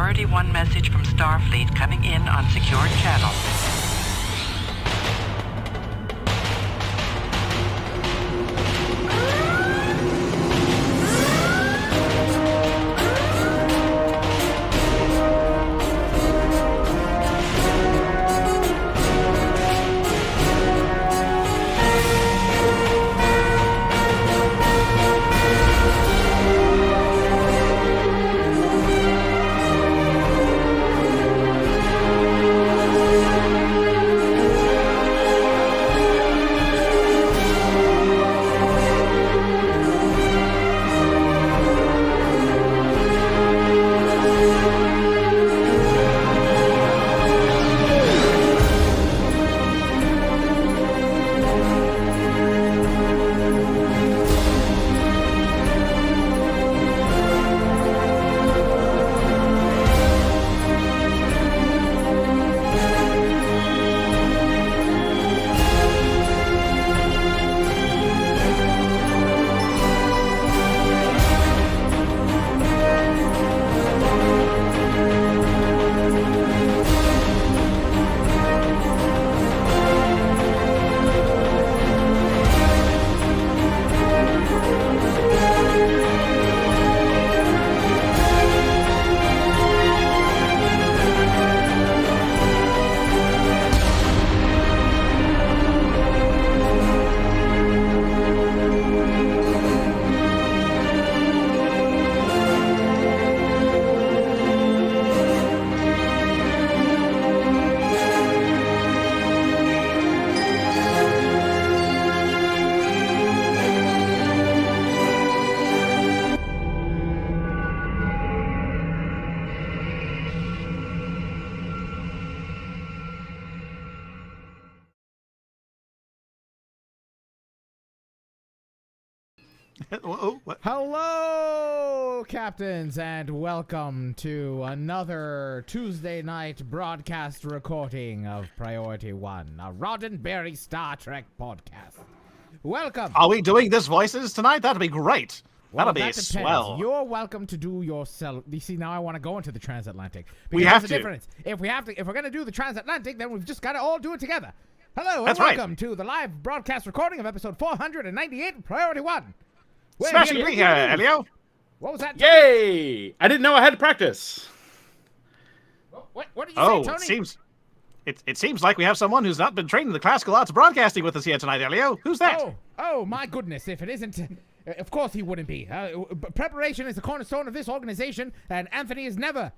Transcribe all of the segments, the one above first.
Priority 1 message from Starfleet coming in on secured channel. Hello, captains, and welcome to another Tuesday night broadcast recording of Priority 1, a Roddenberry Star Trek podcast. Welcome. Are we doing this voices tonight? That'd be great. Well, That'll be that depends. swell. You're welcome to do yourself. You see, now I want to go into the transatlantic. We have there's a to. difference. If we're going to do the transatlantic, then we've just got to all do it together. Hello, That's and right. welcome to the live broadcast recording of episode 498 of Priority 1. We're Smashing here to me, give you news. Elio. What was that? Yay! I didn't know I had to practice. What did you say, Tony? It seems like we have someone who's not been trained in the classical arts of broadcasting with us here tonight, Elio. Who's that? Oh, my goodness. If it isn't, of course he wouldn't be. Preparation is the cornerstone of this organization, and Anthony is never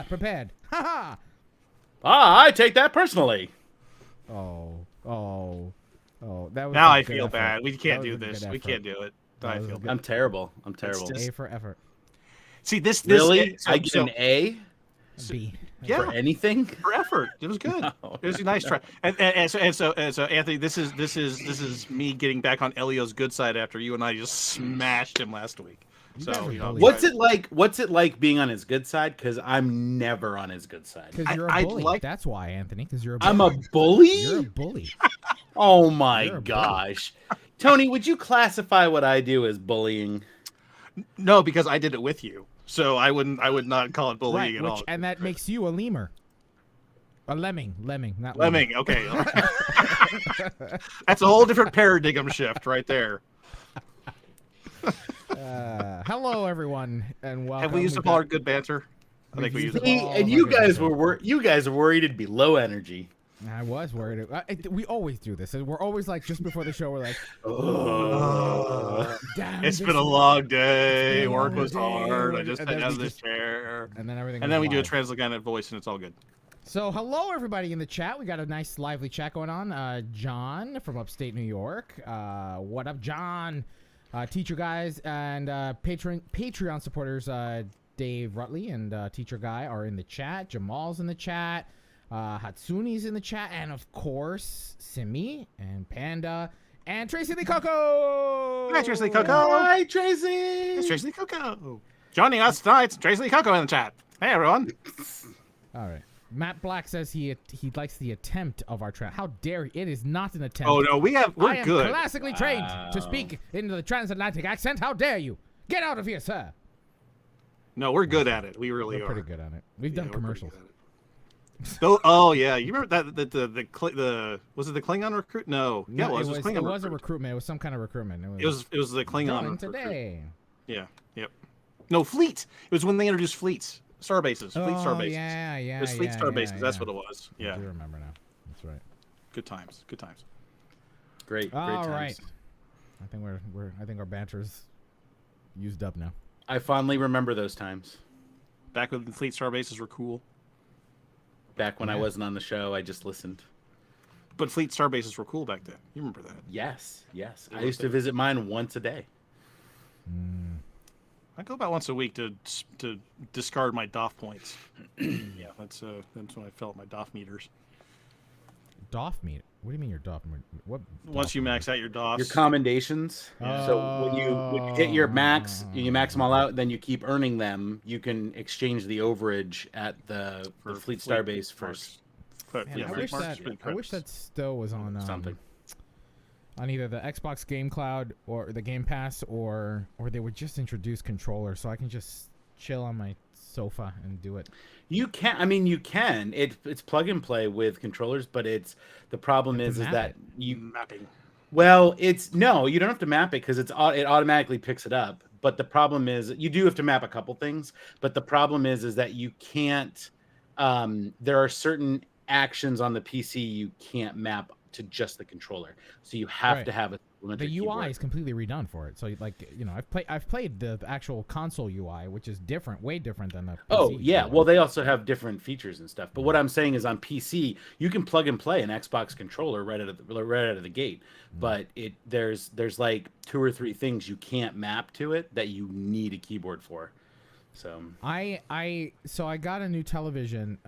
prepared. Ha ha. I take that personally. Oh. That was Now a I good feel effort. bad. We That can't was do a good this. We effort. can't do it. That I was feel a bad. I'm terrible. I'm terrible. just- A for effort. See, this Really? so- I get so- an A B. yeah, for anything? for effort. It was good. No, It was a nice try. And so Anthony, this is me getting back on Elio's good side after you and I just smashed him last week. guys So are you know, bullies. What's it like being on his good side? Because I'm never on his good side. Because you're a I'd bully. like- That's why, Anthony. Because you're a bully. I'm a bully? You're a bully. Oh You're my a bully. gosh. Tony, would you classify what I do as bullying? No, because I did it with you. So I would not call it bullying Right, at all. and that makes you a lemur. A lemming, not Lemming, okay. That's a whole different paradigm shift right there. Hello, everyone, and welcome. Have we used up all our good banter? I think we used it See, all. and you guys were worried it'd be low energy. I was worried. We always do this. And we're always like, just before the show, we're like, damn, It's this been a is- long day. been a Work long was day. hard. I just And got then out we of this just- chair. And then everything. And then we do a live. transatlantic voice, and it's all good. So, hello, everybody in the chat. We got a nice, lively chat going on. John from upstate New York. What up, John? Teacher guys and Patreon supporters, Dave Rutley and Teacher Guy are in the chat. Jamal's in the chat. Hatsune's in the chat. And, of course, Simi and Panda and Tracy Lee Coco. Hi, Tracy Lee Coco. Hi, Tracy. It's Tracy Lee Coco. Joining us tonight, Tracy Lee Coco in the chat. Hey, everyone. All right. Matt Black says he likes the attempt of our trap. How dare he? It is not an attempt. Oh, no, I we're am good. classically trained to speak in the transatlantic accent. How dare you? Get out of here, sir. No, we're good at it. We really We're are. pretty good at it. We've done Yeah, we're pretty commercials. good at it. Oh yeah, you remember that the was it the Klingon recruit? No, yeah, No, it was Klingon it was a recruit. recruitment. It was some kind of recruitment. It was the Klingon Join recruit. today. Yeah, yep. No, fleet. It was when they introduced fleets, star bases, fleet star bases. Yeah, yeah. It was fleet star bases. Yeah. That's what it was. I Yeah, do remember now. That's right. good times. Good times. Great All times. right. I think I think our banter's used up now. I fondly remember those times. Back when fleet star bases were cool, Back when I Yeah. wasn't on the show, I just listened. but fleet star bases were cool back then. You remember that? Yes. They I were used to visit mine once a day. I go about once a week to discard my DOF points. Yeah, that's when I fill up my DOF meters. DOF meter? What do you mean your DOF meter? What? Once you max out your DOFs, Your commendations. So when you hit your max, you max them all out, then you keep earning them. You can exchange the overage at the Fleet Star base marks. first. But, Man, yeah, I fleet wish marks, that fleet I wish credits. that still was on Something. on either the Xbox Game Cloud or the Game Pass, or they would just introduce controllers so I can just chill on my sofa and do it. You can. I mean, you can. It's plug and play with controllers, but the problem You have is to map that it. you. mapping. Well, no, you don't have to map it because it automatically picks it up. But the problem is you do have to map a couple things. But the problem is that you can't. There are certain actions on the PC you can't map to just the controller, so you have Right. to have a The UI is completely redone for it. So I've played the actual console UI, which is different, way different than the PC. Oh yeah, UI. well they also have different features and stuff. But what I'm saying is on PC you can plug and play an Xbox controller right out of the gate. But there's like 2 or 3 things you can't map to it that you need a keyboard for. So I got a new television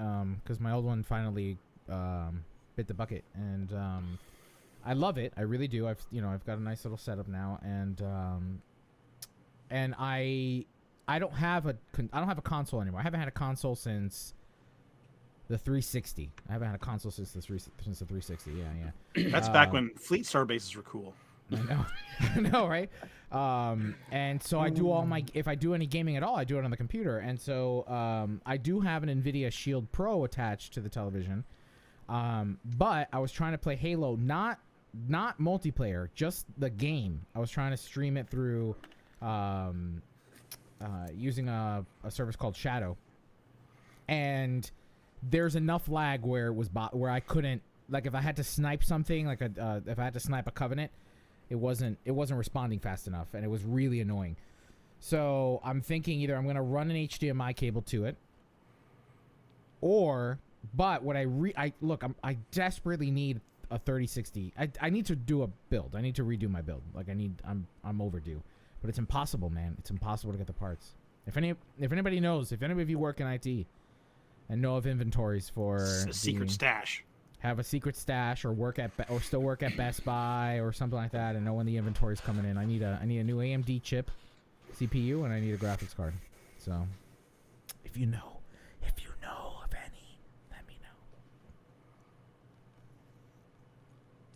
because my old one finally bit the bucket, and I love it. I really do. I've got a nice little setup now, and I don't have a console anymore. I haven't had a console since the 360. I haven't had a console since the 360. Yeah. That's back when fleet star bases were cool. I know. I know, right? And so I do if I do any gaming at all, I do it on the computer. And so I do have an NVIDIA Shield Pro attached to the television. But I was trying to play Halo, not multiplayer, just the game. I was trying to stream it through using a service called Shadow. And there's enough lag where it was where I couldn't, like, if I had to snipe something, like if I had to snipe a Covenant, it wasn't responding fast enough, and it was really annoying. So I'm thinking either I'm gonna run an HDMI cable to it, but what I desperately need a 3060. I need to do a build. I need to redo my build. Like I'm overdue, but it's impossible, man. It's impossible to get the parts. If anybody knows, if any of you work in IT and know of inventories for A secret stash. have a secret stash or still work at Best Buy or something like that, and know when the inventory's coming in, I need a new AMD chip, CPU, and I need a graphics card. So, if you know of any, let me know.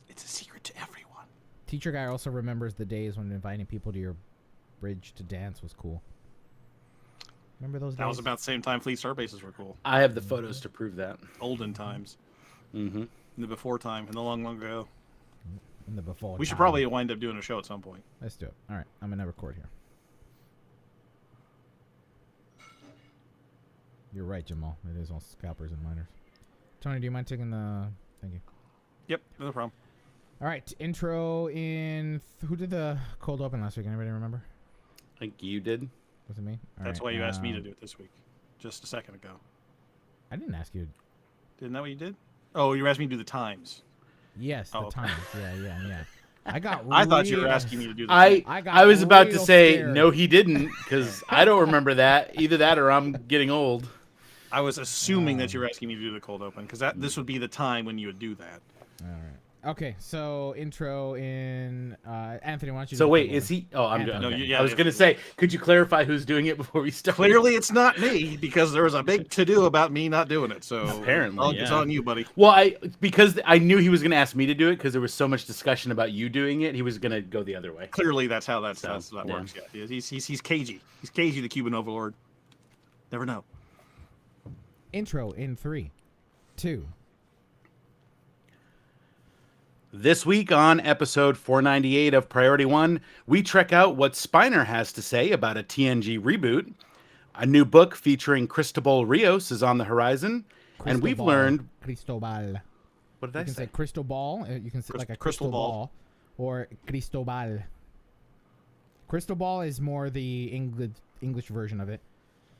It's a secret to everyone. Teacher guy also remembers the days when inviting people to your bridge to dance was cool. Remember those days? That was about the same time fleet star bases were cool. I have the photos to prove that. Olden times. Mm-hmm. In the before time. In the long, long ago. in the before. We should time. probably wind up doing a show at some point. Let's do it. All right, I'm gonna record here. You're right, Jamal. It is all scalpers and miners. Tony, do you mind taking the? Thank you. Yep, no problem. All right, intro in. Who did the cold open last week? Anybody remember? I think you did. Was it me? All That's right, why you asked me to do it this week. Just a second ago. I didn't ask you. Isn't that what you did? Oh, you asked me to do the times. Yes, the Oh, okay. times. Yeah. I got. I thought you were real- asking me to do the I was about to real say scared. no, he didn't, because I don't remember that. Either that or I'm getting old. I was assuming that you were asking me to do the cold open, because this would be the time when you would do that. All right. Okay, so intro in. Anthony, why don't you? So do the wait, cold is he? Oh, I'm Anthony. doing. No, Okay. yeah, I was yeah. gonna say, could you clarify who's doing it before we start? Clearly, it's not me, because there was a big to-do about me not doing it. So Apparently, it's yeah. on you, buddy. Well, because I knew he was gonna ask me to do it because there was so much discussion about you doing it. He was gonna go the other way. Clearly, that's how that So, yeah. works. Yeah, he's cagey. He's cagey, the Cuban overlord. Never know. Intro in 3, 2. This week on episode 498 of Priority One, we check out what Spiner has to say about a TNG reboot. A new book featuring Cristobal Rios is on the horizon, and we've learned Cristobal. What did I You can say crystal ball. You can say like a crystal ball, or Cristobal. Crystal ball is more the English version of it.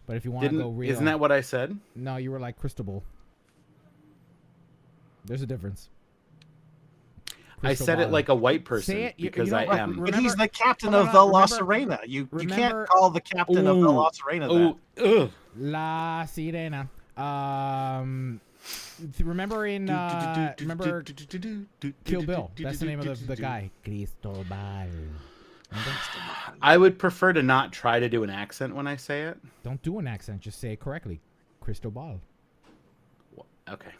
But if you want to go real, isn't that what I said? No, you were like Cristobal. There's a difference. I said it like a white person Say it, because you I know, am. But he's the captain hold of on, the La remember- Serena. You remember- can't call the captain of the La Serena that. Ugh. La Sirena. Remember in remember Kill Bill? That's the name of the guy. Cristobal. I would prefer to not try to do an accent when I say it. Don't do an accent. Just say it correctly. Cristobal. Okay.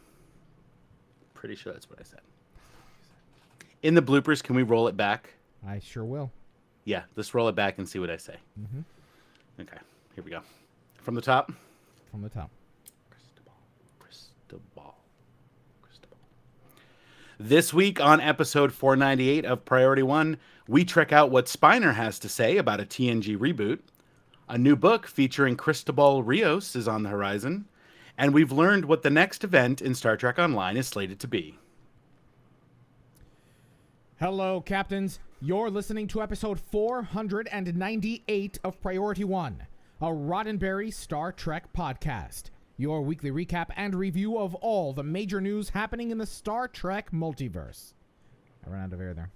Pretty sure that's what I said. In the bloopers, can we roll it back? I sure will. Yeah, let's roll it back and see what I say. Mm-hmm. Okay, here we go. From the top. From the top. Cristobal. This week on episode 498 of Priority One, we check out what Spiner has to say about a TNG reboot. A new book featuring Cristobal Rios is on the horizon, and we've learned what the next event in Star Trek Online is slated to be. Hello, Captains. You're listening to episode 498 of Priority One, a Roddenberry Star Trek podcast. Your weekly recap and review of all the major news happening in the Star Trek multiverse. I ran out of air there.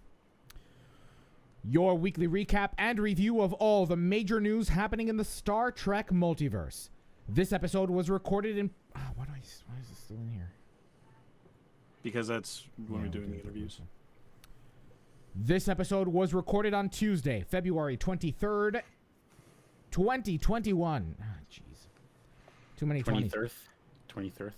Your weekly recap and review of all the major news happening in the Star Trek multiverse. This episode was recorded in... why is it still in here? Because that's when we're doing the interviews. This episode was recorded on Tuesday, February 23rd, 2021. Jeez. Too many 20s. 23rd.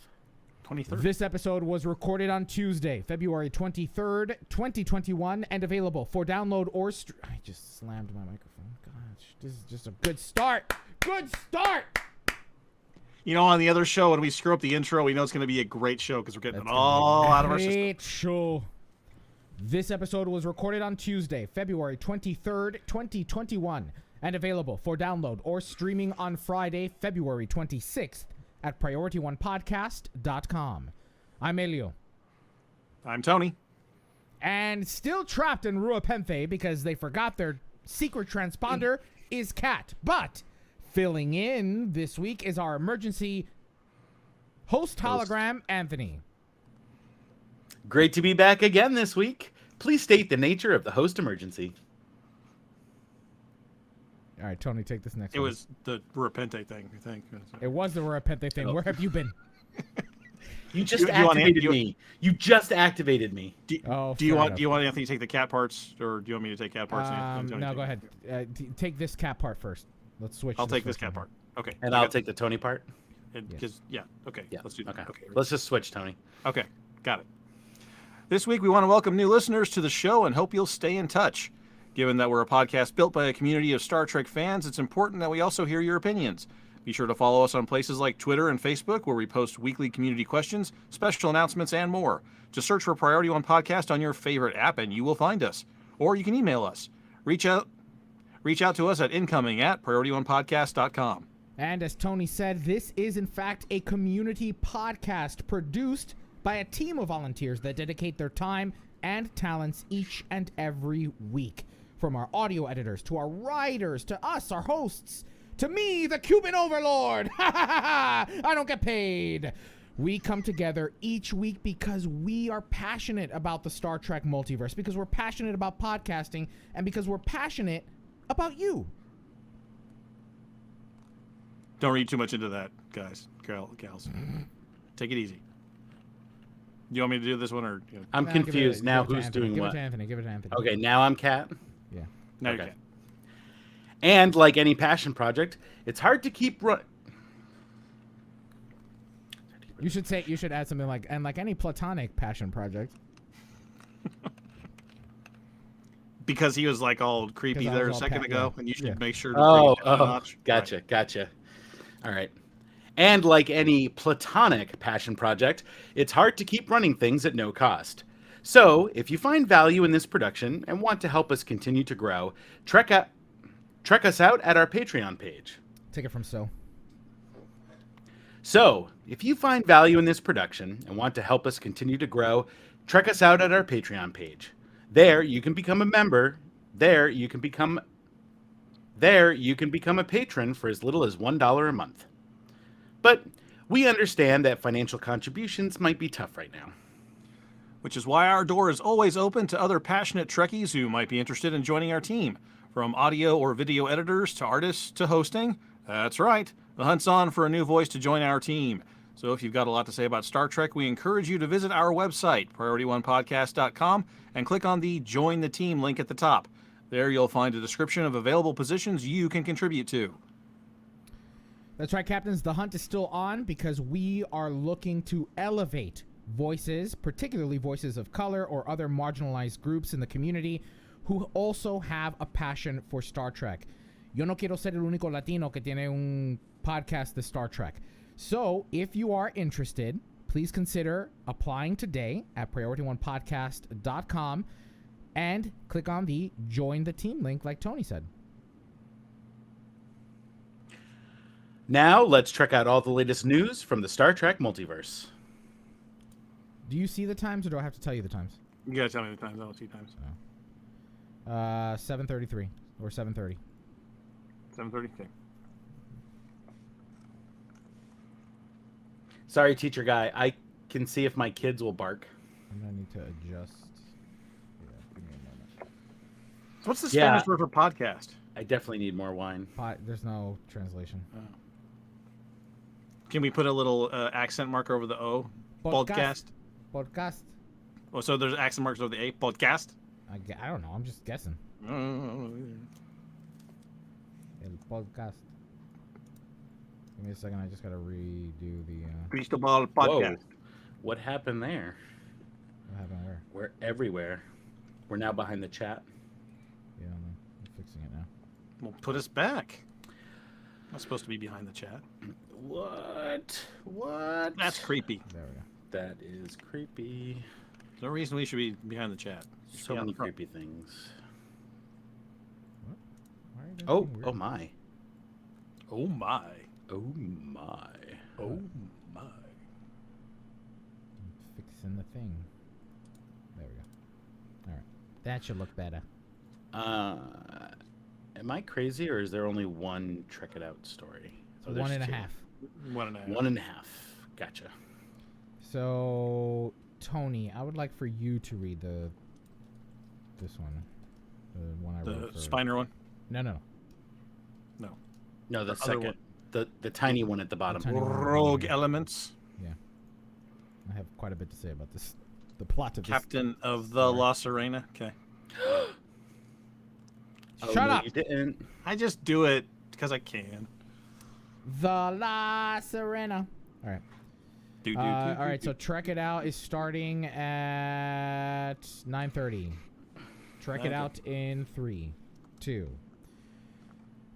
This episode was recorded on Tuesday, February 23rd, 2021, and available for download or I just slammed my microphone. Gosh, this is just a good start. Good start! You know, on the other show, when we screw up the intro, we know it's going to be a great show because we're getting it all out of our system. Great show. This episode was recorded on Tuesday, February 23rd, 2021, and available for download or streaming on Friday, February 26th at PriorityOnePodcast.com. I'm Elio. I'm Tony. And still trapped in Ruapenthe because they forgot their secret transponder is Kat. But filling in this week is our emergency host hologram, Anthony. Great to be back again this week. Please state the nature of the host emergency. All right, Tony, take this next It one. was the Repente thing, I think. It was the Ruapenthe thing. Oh. Where have you been? You just You want activated you- me. You just activated me. Do Oh, you fair want enough. Anthony to take the cat parts, or do you want me to take cat parts? and Tony No, take go it? ahead. Take this cat part first. Let's switch. I'll take this first cat one. part. Okay. And I'll take the Tony part. Because okay. Yeah. Let's do that. Okay. Okay. Let's just switch, Tony. Okay. Got it. This week we want to welcome new listeners to the show and hope you'll stay in touch. Given that we're a podcast built by a community of Star Trek fans, it's important that we also hear your opinions. Be sure to follow us on places like Twitter and Facebook, where we post weekly community questions, special announcements, and more. Just search for Priority One Podcast on your favorite app and you will find us. Or you can email us. Reach out to us at incoming@PriorityOnePodcast.com. And as Tony said, this is in fact a community podcast produced by a team of volunteers that dedicate their time and talents each and every week. From our audio editors, to our writers, to us, our hosts, to me, the Cuban overlord. I don't get paid. We come together each week because we are passionate about the Star Trek multiverse, because we're passionate about podcasting, and because we're passionate about you. Don't read too much into that, guys, gals. Take it easy. Do you want me to do this one, or I'm Nah, give it- confused now. give it to Who's Anthony. doing Give what? it to Anthony. Give it to Anthony. Okay, now I'm Kat. Yeah. no? You Okay. can't. And like any passion project, it's hard to keep running. You should add something like, and like any platonic passion project. Because he was like all creepy 'Cause I there a was all second pat- ago, yeah. and you should Yeah. make sure. To Oh, bring it down a notch. gotcha, Right. gotcha. All right. And like any platonic passion project, it's hard to keep running things at no cost. So, if you find value in this production and want to help us continue to grow, check us out at our Patreon page. Take it from So. So, if you find value in this production and want to help us continue to grow, check us out at our Patreon page. There, you can become a member. There, you can become a patron for as little as $1 a month. But we understand that financial contributions might be tough right now. Which is why our door is always open to other passionate Trekkies who might be interested in joining our team. From audio or video editors to artists to hosting. That's right, the hunt's on for a new voice to join our team. So if you've got a lot to say about Star Trek, we encourage you to visit our website, PriorityOnePodcast.com, and click on the Join the Team link at the top. There you'll find a description of available positions you can contribute to. That's right, Captains. The hunt is still on because we are looking to elevate voices, particularly voices of color or other marginalized groups in the community who also have a passion for Star Trek. Yo no quiero ser el único latino que tiene un podcast de Star Trek. So, if you are interested, please consider applying today at PriorityOnePodcast.com and click on the Join the Team link like Tony said. Now, let's check out all the latest news from the Star Trek multiverse. Do you see the times or do I have to tell you the times? You gotta tell me the times. I don't see times. 7:33 or 7:30. 7:30. Okay. Sorry, teacher guy. I can see if my kids will bark. I'm gonna need to adjust. Yeah, give me a moment. So what's the Spanish word for podcast? I definitely need more wine. There's no translation. Can we put a little accent marker over the O? Podcast. Podcast. Oh, so there's accent marks over the A. Podcast. I don't know. I'm just guessing. El podcast. Give me a second. I just gotta redo the. Cristobal podcast. Whoa. What happened there? What happened where? We're everywhere. We're now behind the chat. Yeah, I'm fixing it now. Well, put us back. I'm supposed to be behind the chat. What? That's creepy. There we go. That is creepy. There's no reason we should be behind the chat. So many creepy things. What? Why are you doing Oh, something weird? oh my. Oh my. Oh my. Oh my. I'm fixing the thing. There we go. All right. That should look better. Am I crazy or is there only one Trek It Out story? Oh, there's 1.5. two. 1.5. 1.5. Gotcha. So, Tony, I would like for you to read this one. The one I wrote The for... Spiner one? No. No, the other second. one. The tiny one at the bottom. tiny one. Rogue Elements. Yeah. I have quite a bit to say about this. The plot of Captain of the La Serena. Okay. Oh, Shut no, up! You didn't. I just do it because I can. The La Serena. All right. All right, so Trek It Out is starting at 9:30. Trek It Out in 3, 2.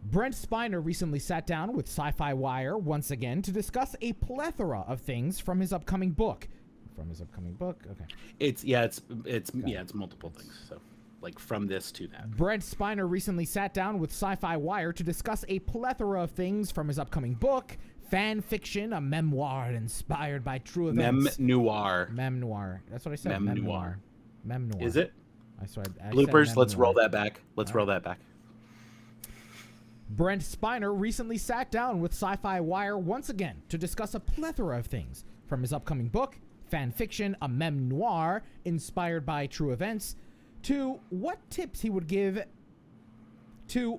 Brent Spiner recently sat down with Sci-Fi Wire once again to discuss a plethora of things from his upcoming book. Okay. It's multiple things. So, like from this to that. Brent Spiner recently sat down with Sci-Fi Wire to discuss a plethora of things from his upcoming book, fan fiction, a memoir inspired by true events. Memoir. That's what I said. Memoir. Memoir. Is it? I said Bloopers. Let's memoir. roll that back. Roll that back. Brent Spiner recently sat down with Sci-Fi Wire once again to discuss a plethora of things from his upcoming book, fan fiction, a memoir inspired by true events, to what tips he would give to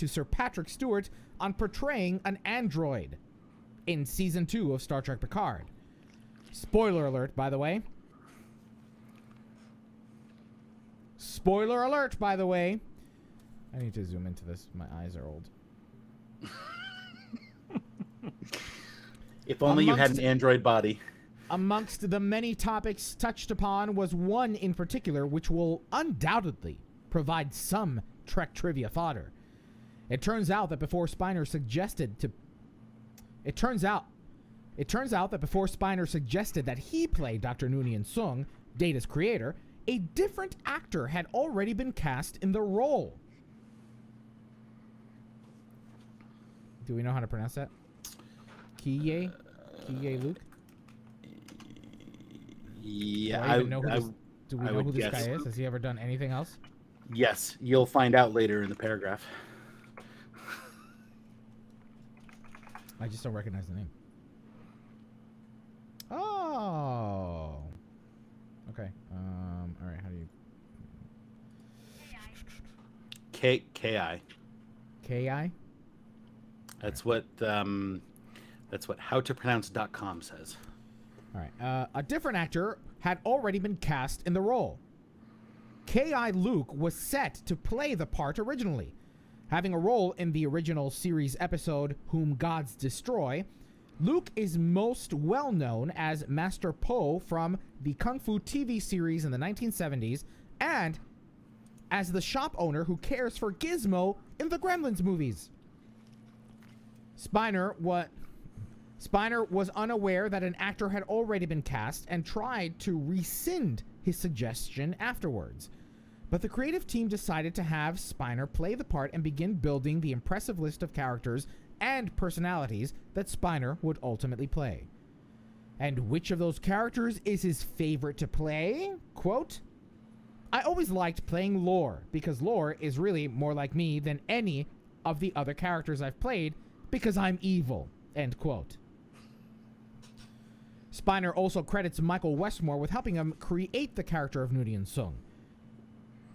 Sir Patrick Stewart on portraying an android in season 2 of Star Trek Picard. Spoiler alert, by the way. I need to zoom into this. My eyes are old. If only you had an android body. Amongst the many topics touched upon was one in particular which will undoubtedly provide some Trek trivia fodder. It turns out that before Spiner suggested It turns out that before Spiner suggested that he play Dr. Noonien Sung, Data's creator, a different actor had already been cast in the role. Do we know how to pronounce that? Kiye Luke? Yeah, Do we know who this guy is? Has he ever done anything else? Yes, you'll find out later in the paragraph. I just don't recognize the name. Oh. Okay. All right. How do you? KI. KI. That's what howtopronounce.com says. All right. A different actor had already been cast in the role. K.I. Luke was set to play the part originally. Having a role in the original series episode Whom Gods Destroy, Luke is most well known as Master Po from the Kung Fu TV series in the 1970s and as the shop owner who cares for Gizmo in the Gremlins movies. Spiner was unaware that an actor had already been cast and tried to rescind his suggestion afterwards. But the creative team decided to have Spiner play the part and begin building the impressive list of characters and personalities that Spiner would ultimately play. And which of those characters is his favorite to play? Quote, I always liked playing Lore because Lore is really more like me than any of the other characters I've played because I'm evil. End quote. Spiner also credits Michael Westmore with helping him create the character of Noonien Sung.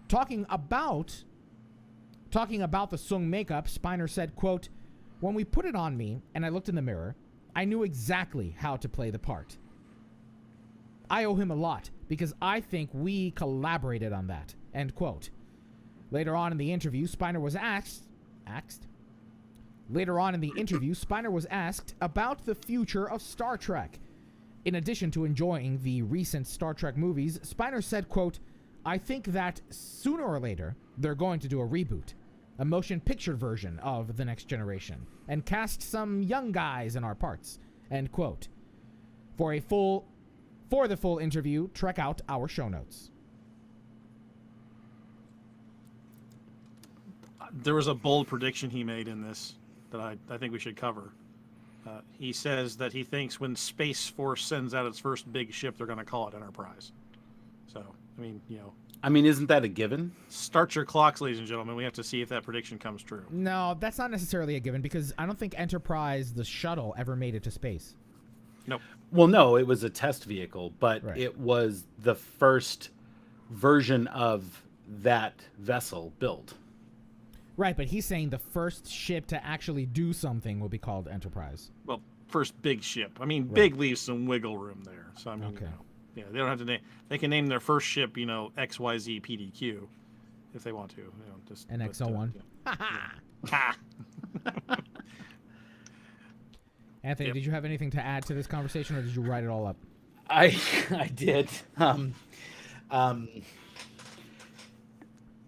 Talking about the Sung makeup, Spiner said, quote, when we put it on me and I looked in the mirror, I knew exactly how to play the part. I owe him a lot because I think we collaborated on that. End quote. Later on in the interview, Spiner was asked about the future of Star Trek. In addition to enjoying the recent Star Trek movies, Spiner said, quote, I think that sooner or later, they're going to do a reboot, a motion picture version of The Next Generation, and cast some young guys in our parts, end quote. For the full interview, check out our show notes. There was a bold prediction he made in this that I think we should cover. He says that he thinks when Space Force sends out its first big ship, they're going to call it Enterprise. So, isn't that a given? Start your clocks, ladies and gentlemen. We have to see if that prediction comes true. No, that's not necessarily a given because I don't think Enterprise, the shuttle, ever made it to space. Nope. Well, no, it was a test vehicle, but Right. It was the first version of that vessel built. Right, but he's saying the first ship to actually do something will be called Enterprise. Well, first big ship. Right. Big leaves some wiggle room there. So, Okay. They don't have to name. They can name their first ship, XYZ PDQ, if they want to. Just NX-01. Ha! Anthony, Yep. Did you have anything to add to this conversation, or did you write it all up? I did.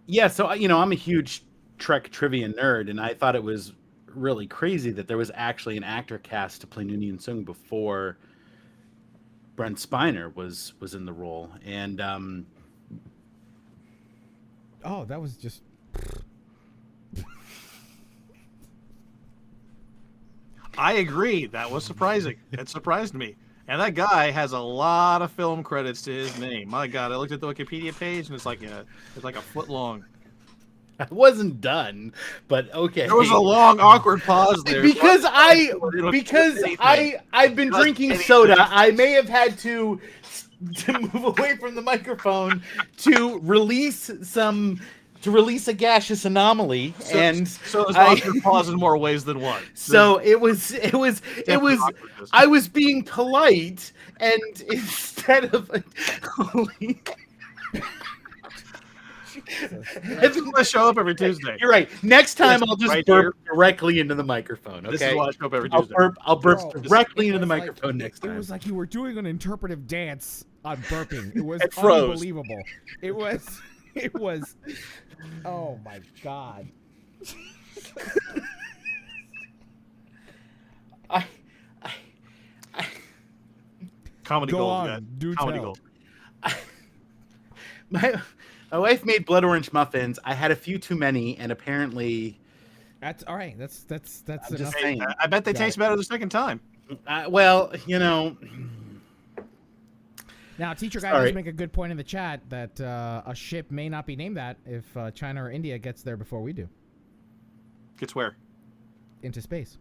Yeah, so I'm a huge Trek trivia nerd, and I thought it was really crazy that there was actually an actor cast to play Noonien Sung before Brent Spiner was in the role, and Oh, that was just... I agree. That was surprising. It surprised me. And that guy has a lot of film credits to his name. My God, I looked at the Wikipedia page, and it's like a foot long. I wasn't done, but okay. There was a long, awkward pause there. Because I've been drinking soda. I may have had to move away from the microphone to release a gaseous anomaly, So there's awkward pause in more ways than one. So it was. I was being polite, and instead of holy. It's going to show up every Tuesday. You're right. Next time I'll just right burp directly into the microphone. Okay. This is why I show up every Tuesday. I'll burp Bro, directly into the was like- microphone next time. It was like you were doing an interpretive dance on burping. It was It froze. unbelievable. It was. Oh my God. Comedy Go gold. on, Yeah. do Comedy tell. gold. My wife made blood orange muffins. I had a few too many, and apparently, That's all right. That's I'm enough. just saying. I bet they Got taste it. better the second time. Well, you know, Now, teacher guy Sorry. does make a good point in the chat that a ship may not be named that if China or India gets there before we do Gets where? into space.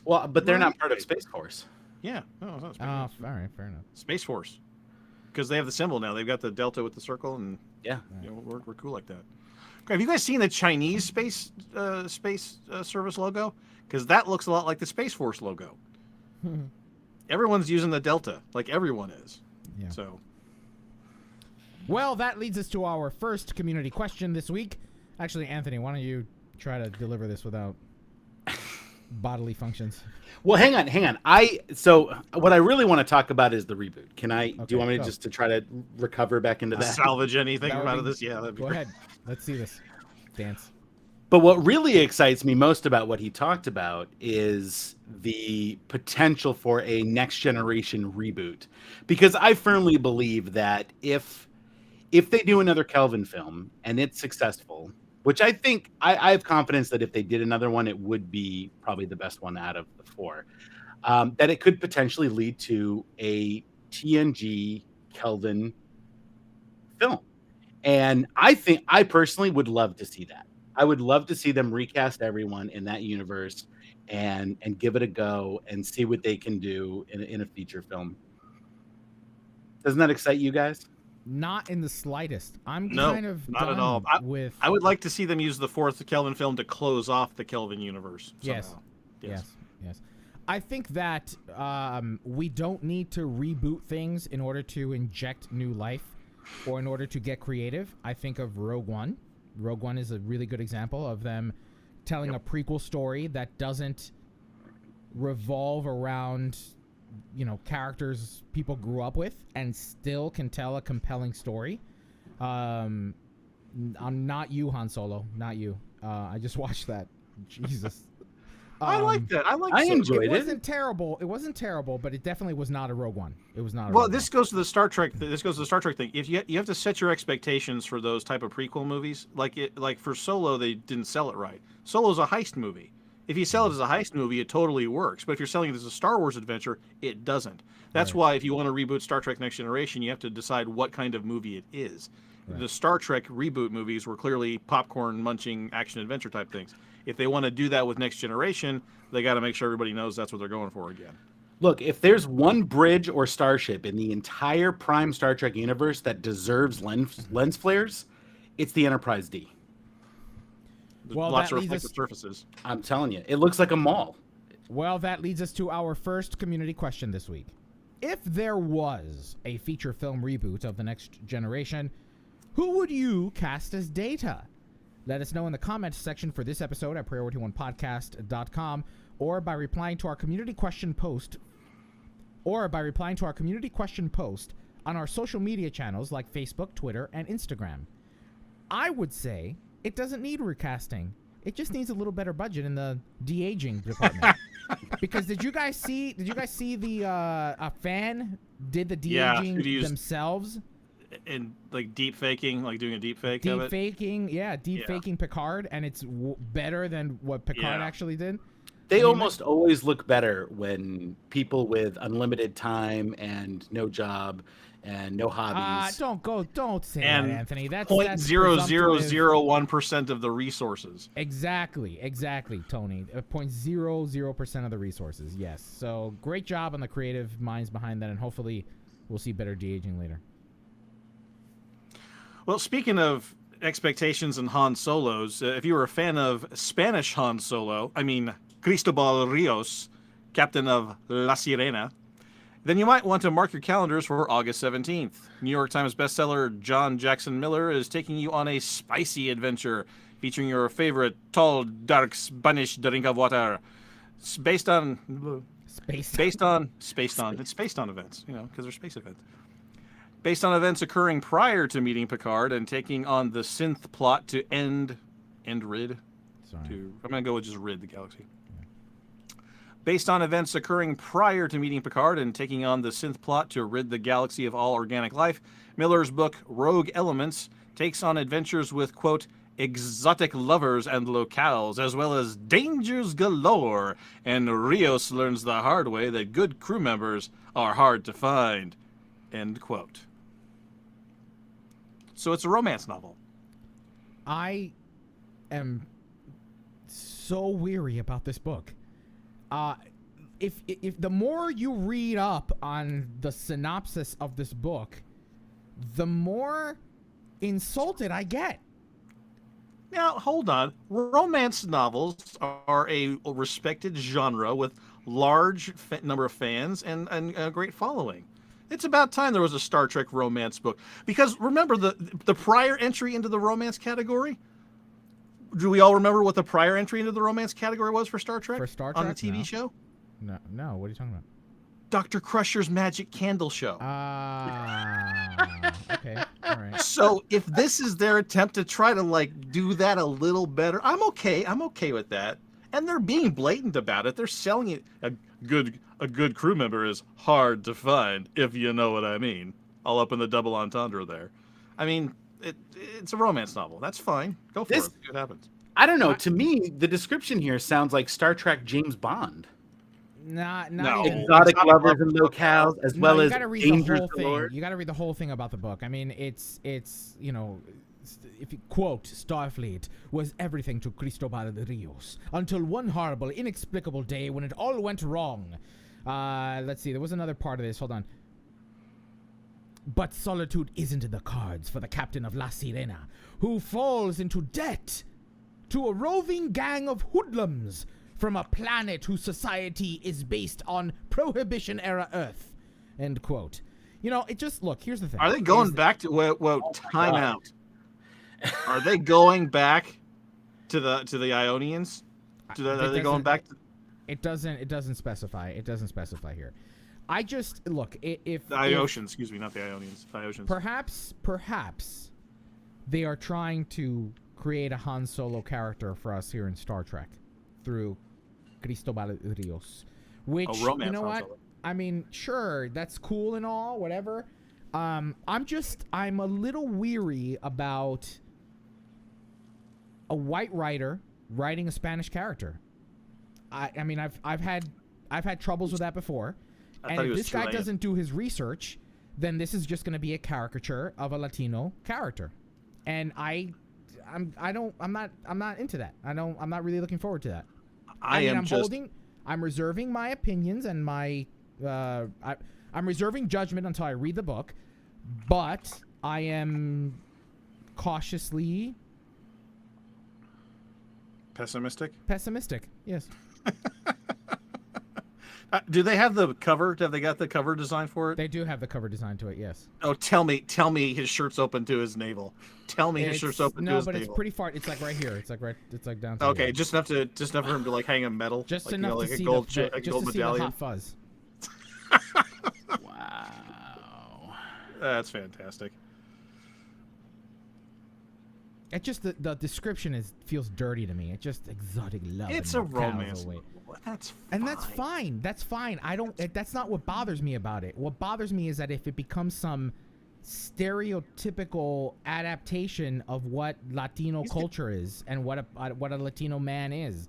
well, but they're Right. not part of Space Force. Yeah. No, it's not Space Oh, Force. all right, fair enough. Space Force. Because they have the symbol now. They've got the delta with the circle, and Yeah. you know, we're cool like that. Okay, have you guys seen the Chinese space service logo? Because that looks a lot like the Space Force logo. Everyone's using the delta, like everyone is. Yeah. So Well, that leads us to our first community question this week. Actually, Anthony, why don't you try to deliver this without bodily functions? Well, hang on. So what I really want to talk about is the reboot. Can I? Do Okay, you want me go. to just to try to recover back into that? salvage anything That would out of be- this? Yeah, that'd be Go great. ahead. Let's see this dance. But what really excites me most about what he talked about is the potential for a next generation reboot, because I firmly believe that if they do another Kelvin film and it's successful, which I think I have confidence that if they did another one, it would be probably the best one out of the four, that it could potentially lead to a TNG Kelvin film. And I personally would love to see that. I would love to see them recast everyone in that universe and give it a go and see what they can do in a feature film. Doesn't that excite you guys? Not in the slightest. I'm No, kind of not at done all. with. I would like to see them use the fourth Kelvin film to close off the Kelvin universe. Yes. somehow. Yes. I think that we don't need to reboot things in order to inject new life or in order to get creative. I think of Rogue One. Rogue One is a really good example of them telling a prequel story that doesn't revolve around, characters people grew up with and still can tell a compelling story. I'm not you, Han Solo. Not you. I just watched that. Jesus. I like that. I enjoyed It it. wasn't terrible. It wasn't terrible, but it definitely was not a Rogue One. It was not a Well, Rogue this goes to the Star Trek. This goes to the Star Trek thing. If you have to set your expectations for those type of prequel movies, like for Solo, they didn't sell it right. Solo's a heist movie. If you sell it as a heist movie, it totally works. But if you're selling it as a Star Wars adventure, it doesn't. That's Right. why if you want to reboot Star Trek Next Generation, you have to decide what kind of movie it is. Right. The Star Trek reboot movies were clearly popcorn munching action adventure type things. If they want to do that with Next Generation, they got to make sure everybody knows that's what they're going for again. Look, if there's one bridge or starship in the entire prime Star Trek universe that deserves lens flares, it's the Enterprise D. There's Well, lots that of leads reflective us- surfaces. I'm telling you, it looks like a mall. Well, that leads us to our first community question this week. If there was a feature film reboot of The Next Generation, who would you cast as Data? Let us know in the comments section for this episode at priority1podcast.com or by replying to our community question post on our social media channels like Facebook, Twitter, and Instagram. I would say it doesn't need recasting. It just needs a little better budget in the de-aging department. Because did you guys see the a fan did the de-aging who used- themselves? And like deep faking, like doing a deep fake of Deep it. faking, faking Picard, and it's better than what Picard Yeah. actually did. They I mean, almost always look better when people with unlimited time and no job and no hobbies. Don't say And that, Anthony. That's Point zero zero presumptive. zero 1% of the resources. Exactly, Tony. 0.00% of the resources. Yes. So great job on the creative minds behind that, and hopefully we'll see better de-aging later. Well, speaking of expectations and Han Solos, if you were a fan of Spanish Han Solo, I mean Cristobal Rios, captain of La Sirena, then you might want to mark your calendars for August 17th. New York Times bestseller John Jackson Miller is taking you on a spicy adventure featuring your favorite tall, dark Spanish drink of water. It's based on events, because they're space events. Based on events occurring prior to meeting Picard and taking on the synth plot to end Rid. Sorry. I'm going to go with just Rid the galaxy. Based on events occurring prior to meeting Picard and taking on the synth plot to rid the galaxy of all organic life, Miller's book Rogue Elements takes on adventures with, quote, exotic lovers and locales, as well as dangers galore, and Rios learns the hard way that good crew members are hard to find, end quote. So it's a romance novel. I am so weary about this book. If the more you read up on the synopsis of this book, the more insulted I get. Now, hold on. Romance novels are a respected genre with large number of fans and a great following. It's about time there was a Star Trek romance book. Because remember the prior entry into the romance category? Do we all remember what the prior entry into the romance category was for Star Trek? For Star Trek? On the TV show? No. What are you talking about? Dr. Crusher's Magic Candle Show. Okay. All right. So if this is their attempt to try to like do that a little better, I'm okay with that. And they're being blatant about it. They're selling it. A good crew member is hard to find, if you know what I mean. All up in the double entendre there. I mean, it's a romance novel. That's fine. Go for it. See what happens. I don't know. To me, the description here sounds like Star Trek James Bond. Not No. even. Exotic lovers and locales, as well as you gotta read dangers the whole galore. thing. You got to read the whole thing about the book. I mean, it's you know, if you quote, Starfleet was everything to Cristobal de Rios until one horrible, inexplicable day when it all went wrong. Let's see. There was another part of this. Hold on. But solitude isn't in the cards for the captain of La Sirena, who falls into debt to a roving gang of hoodlums from a planet whose society is based on Prohibition-era Earth. End quote. You know, it just, look, here's the thing. Are they going back to, whoa, time out. Are they going back to the Ionians? Are they going back to... It doesn't specify. It doesn't specify here. I just, look, if... The Iosians, excuse me, not the Ionians. The Iosians. Perhaps they are trying to create a Han Solo character for us here in Star Trek through Cristobal de Rios, which, you know what? I mean, sure, that's cool and all, whatever. I'm a little weary about a white writer writing a Spanish character. I mean, I've had troubles with that before. And if this guy doesn't do his research, then this is just going to be a caricature of a Latino character. And I'm not into that. I'm not really looking forward to that. I'm reserving my opinions and my I'm reserving judgment until I read the book, but I am cautiously pessimistic. Yes. Do they have the cover? Have they got the cover design for it? They do have the cover design to it. Yes. Oh, tell me his shirt's open to his navel. Tell me his shirt's open to his navel. No, but it's pretty far. It's like right here. It's like down. Okay, just enough for him to like hang a medal. Just like, enough like to a see gold, the a gold medallion. hot fuzz. Wow. That's fantastic. It just the description feels dirty to me. It's just exotic love. It's a romance. That's fine. That's fine. That's not what bothers me about it. What bothers me is that if it becomes some stereotypical adaptation of what Latino culture is and what a Latino man is.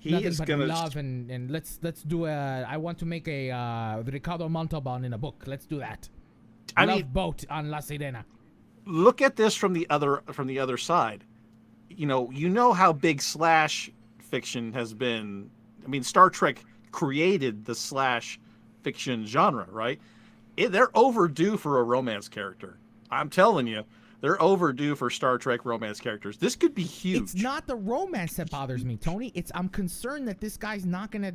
Nothing but love and let's do I want to make a Ricardo Montalban in a book. Let's do that. Love boat on La Sirena. Look at this from the other side. You know how big slash fiction has been. I mean, Star Trek created the slash fiction genre, right? They're overdue for a romance character. I'm telling you, they're overdue for Star Trek romance characters. This could be huge. It's not the romance that bothers me, Tony. I'm concerned that this guy's not gonna.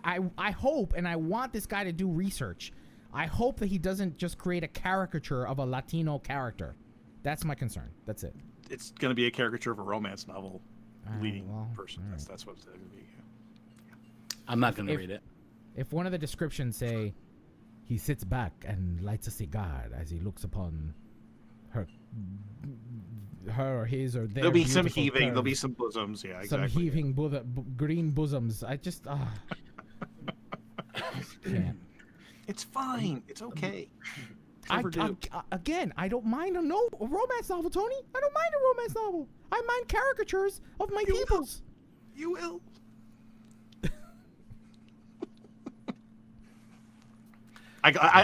I hope and I want this guy to do research. I hope that he doesn't just create a caricature of a Latino character. That's my concern. That's it. It's going to be a caricature of a romance novel leading person. Right. That's what it's going to be. I'm not going to read it. If one of the descriptions say, he sits back and lights a cigar as he looks upon her or his or their There'll be some beautiful heaving. curves. There'll be some bosoms. Yeah, exactly. Some heaving green bosoms. I just... can't. It's fine. It's okay. Again, I don't mind a romance novel, Tony. I don't mind a romance novel. I mind caricatures of my peoples. You will.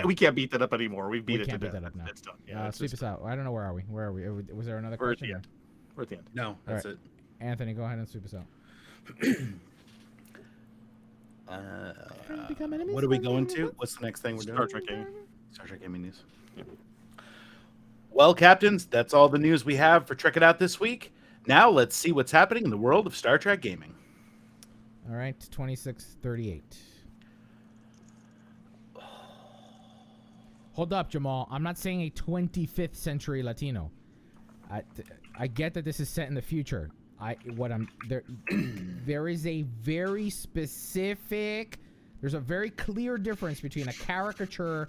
We can't beat that up anymore. We've beat it to death. That up now. It's done. Yeah, sweep us out. I don't know, where are we? Was there another question? We're at the end. We're at the end. No, that's right. it. Anthony, go ahead and sweep us out. What are we going to? What's the next thing we're doing? Star Trek Gaming. Star Trek Gaming news. Yeah. Well, captains, that's all the news we have for Trek It Out this week. Now let's see what's happening in the world of Star Trek Gaming. All right, 2638. Hold up, Jamal. I'm not saying a 25th century Latino. I get that this is set in the future. There is a very specific. There's a very clear difference between a caricature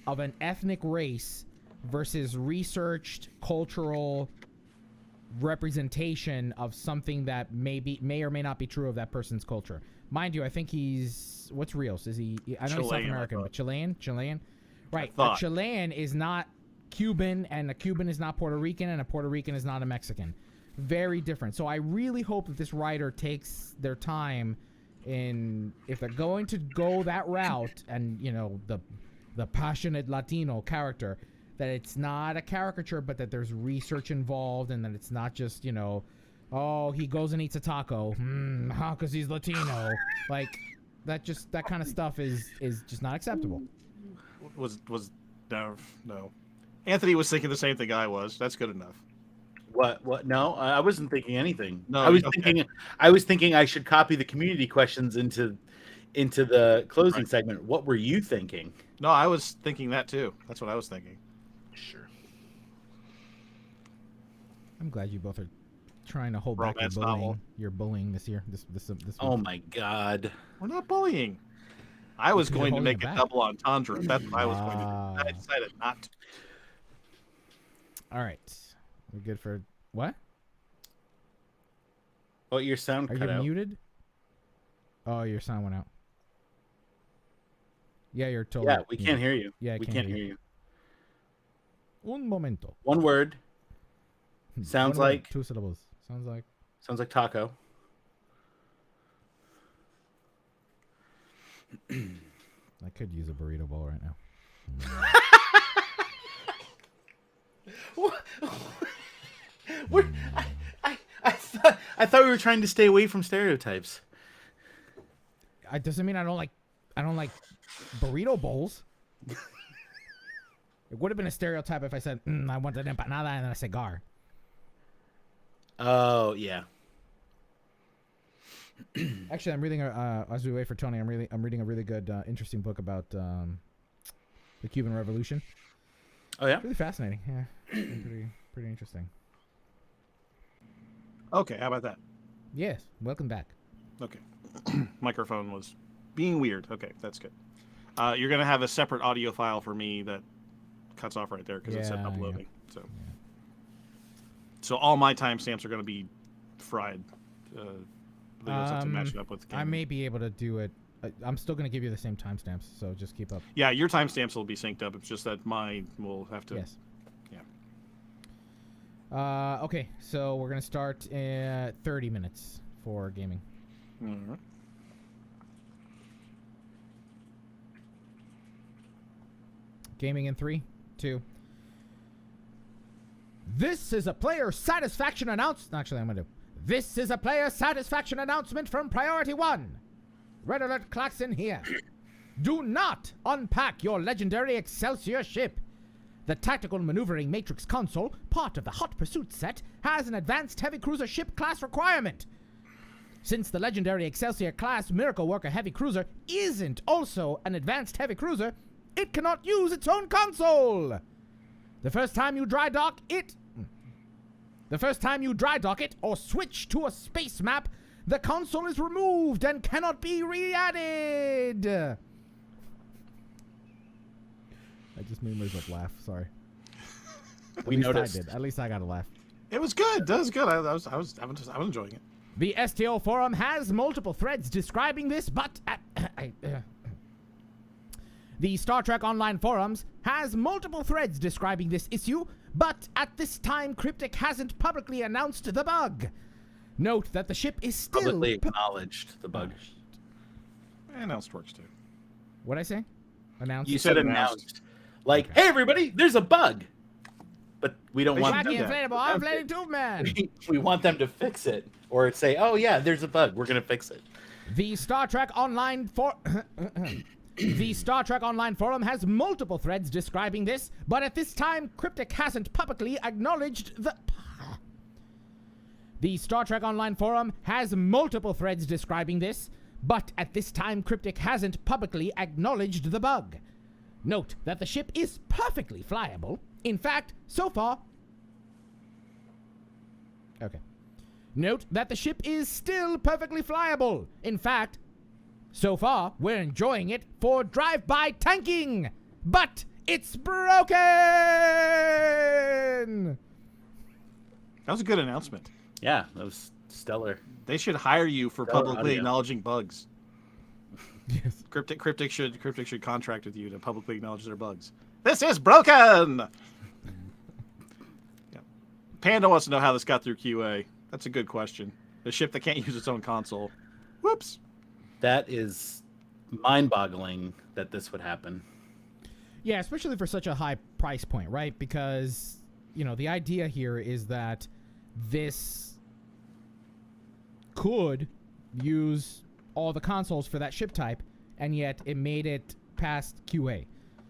of an ethnic race versus researched cultural representation of something that may or may not be true of that person's culture. Mind you, I think what's Rios? Is he? I know he's South American, but Chilean. Right. A Chilean is not Cuban, and a Cuban is not Puerto Rican, and a Puerto Rican is not a Mexican. Very different. So I really hope that this writer takes their time in, if they're going to go that route, and the passionate Latino character, that it's not a caricature, but that there's research involved, and that it's not just oh, he goes and eats a taco, because he's Latino. Like that kind of stuff is just not acceptable. No. Anthony was thinking the same thing I was. That's good enough. What? No, I wasn't thinking anything. No, I was thinking I should copy the community questions into the closing segment. What were you thinking? No, I was thinking that too. That's what I was thinking. Sure. I'm glad you both are trying to hold back your bullying this year. This week. Oh my God. We're not bullying. I was going to make a double entendre. That's what I was going to do. I decided not to. All right. We good for what? Oh, your sound cut out. Are you muted? Oh, your sound went out. Yeah, you're totally. Yeah, we can't hear you. Yeah, we can't hear you. Un momento. One word. Sounds like 2 syllables. Sounds like taco. I could use a burrito bowl right now. I thought we were trying to stay away from stereotypes. It doesn't mean I don't like burrito bowls. It would have been a stereotype if I said I want an empanada and a cigar. Oh yeah. Actually, I'm reading as we wait for Tony. I'm reading a really good, interesting book about the Cuban Revolution. Oh yeah, really fascinating. Yeah, pretty interesting. Okay, how about that? Yes, welcome back. Okay, microphone was being weird. Okay, that's good. You're gonna have a separate audio file for me that cuts off right there because it said uploading. Yeah. So all my timestamps are gonna be fried. To match it up with I may be able to do it. I'm still going to give you the same timestamps, so just keep up. Yeah, your timestamps will be synced up. It's just that mine will have to. Yes. Yeah. Okay, so we're going to start at 30 minutes for gaming. All right. Gaming in 3, 2. This is a player satisfaction announcement. Actually, I'm going to do. This is a player satisfaction announcement from Priority 1. Red Alert Klaxon here. Do not unpack your legendary Excelsior ship. The Tactical Maneuvering Matrix console, part of the Hot Pursuit set, has an advanced heavy cruiser ship class requirement. Since the legendary Excelsior class Miracle Worker heavy cruiser isn't also an advanced heavy cruiser, it cannot use its own console. The first time you dry dock it or switch to a space map, the console is removed and cannot be re-added. I just made myself laugh. Sorry. We noticed. At least I got a laugh. It was good. That was good. I was enjoying it. The STO forum has multiple threads describing this, but The Star Trek Online forums has multiple threads describing this issue, but at this time, Cryptic hasn't publicly announced the bug. Note that the ship is still Publicly acknowledged the bug. Announced works too. What'd I say? Announced? You said announced. Like, hey, everybody, there's a bug. But we don't want Wacky do that. inflatable inflating tube man. we want them to fix it. Or say, oh, yeah, there's a bug. We're going to fix it. The Star Trek Online The Star Trek Online forum has multiple threads describing this, but at this time, Cryptic hasn't publicly acknowledged the... The Star Trek Online forum has multiple threads describing this, but at this time, Cryptic hasn't publicly acknowledged the bug. Note that the ship is perfectly flyable. In fact, so far... Okay. Note that the ship is still perfectly flyable. In fact, so far, we're enjoying it for drive-by tanking. But it's broken! That was a good announcement. Yeah, that was stellar. They should hire you for Stellar publicly audio. acknowledging bugs. Yes. Cryptic should contract with you to publicly acknowledge their bugs. This is broken! Yeah. Panda wants to know how this got through QA. That's a good question. The ship that can't use its own console. Whoops. That is mind-boggling that this would happen. Yeah, especially for such a high price point, right? Because, you know, the idea here is that this could use all the consoles for that ship type, and yet it made it past QA.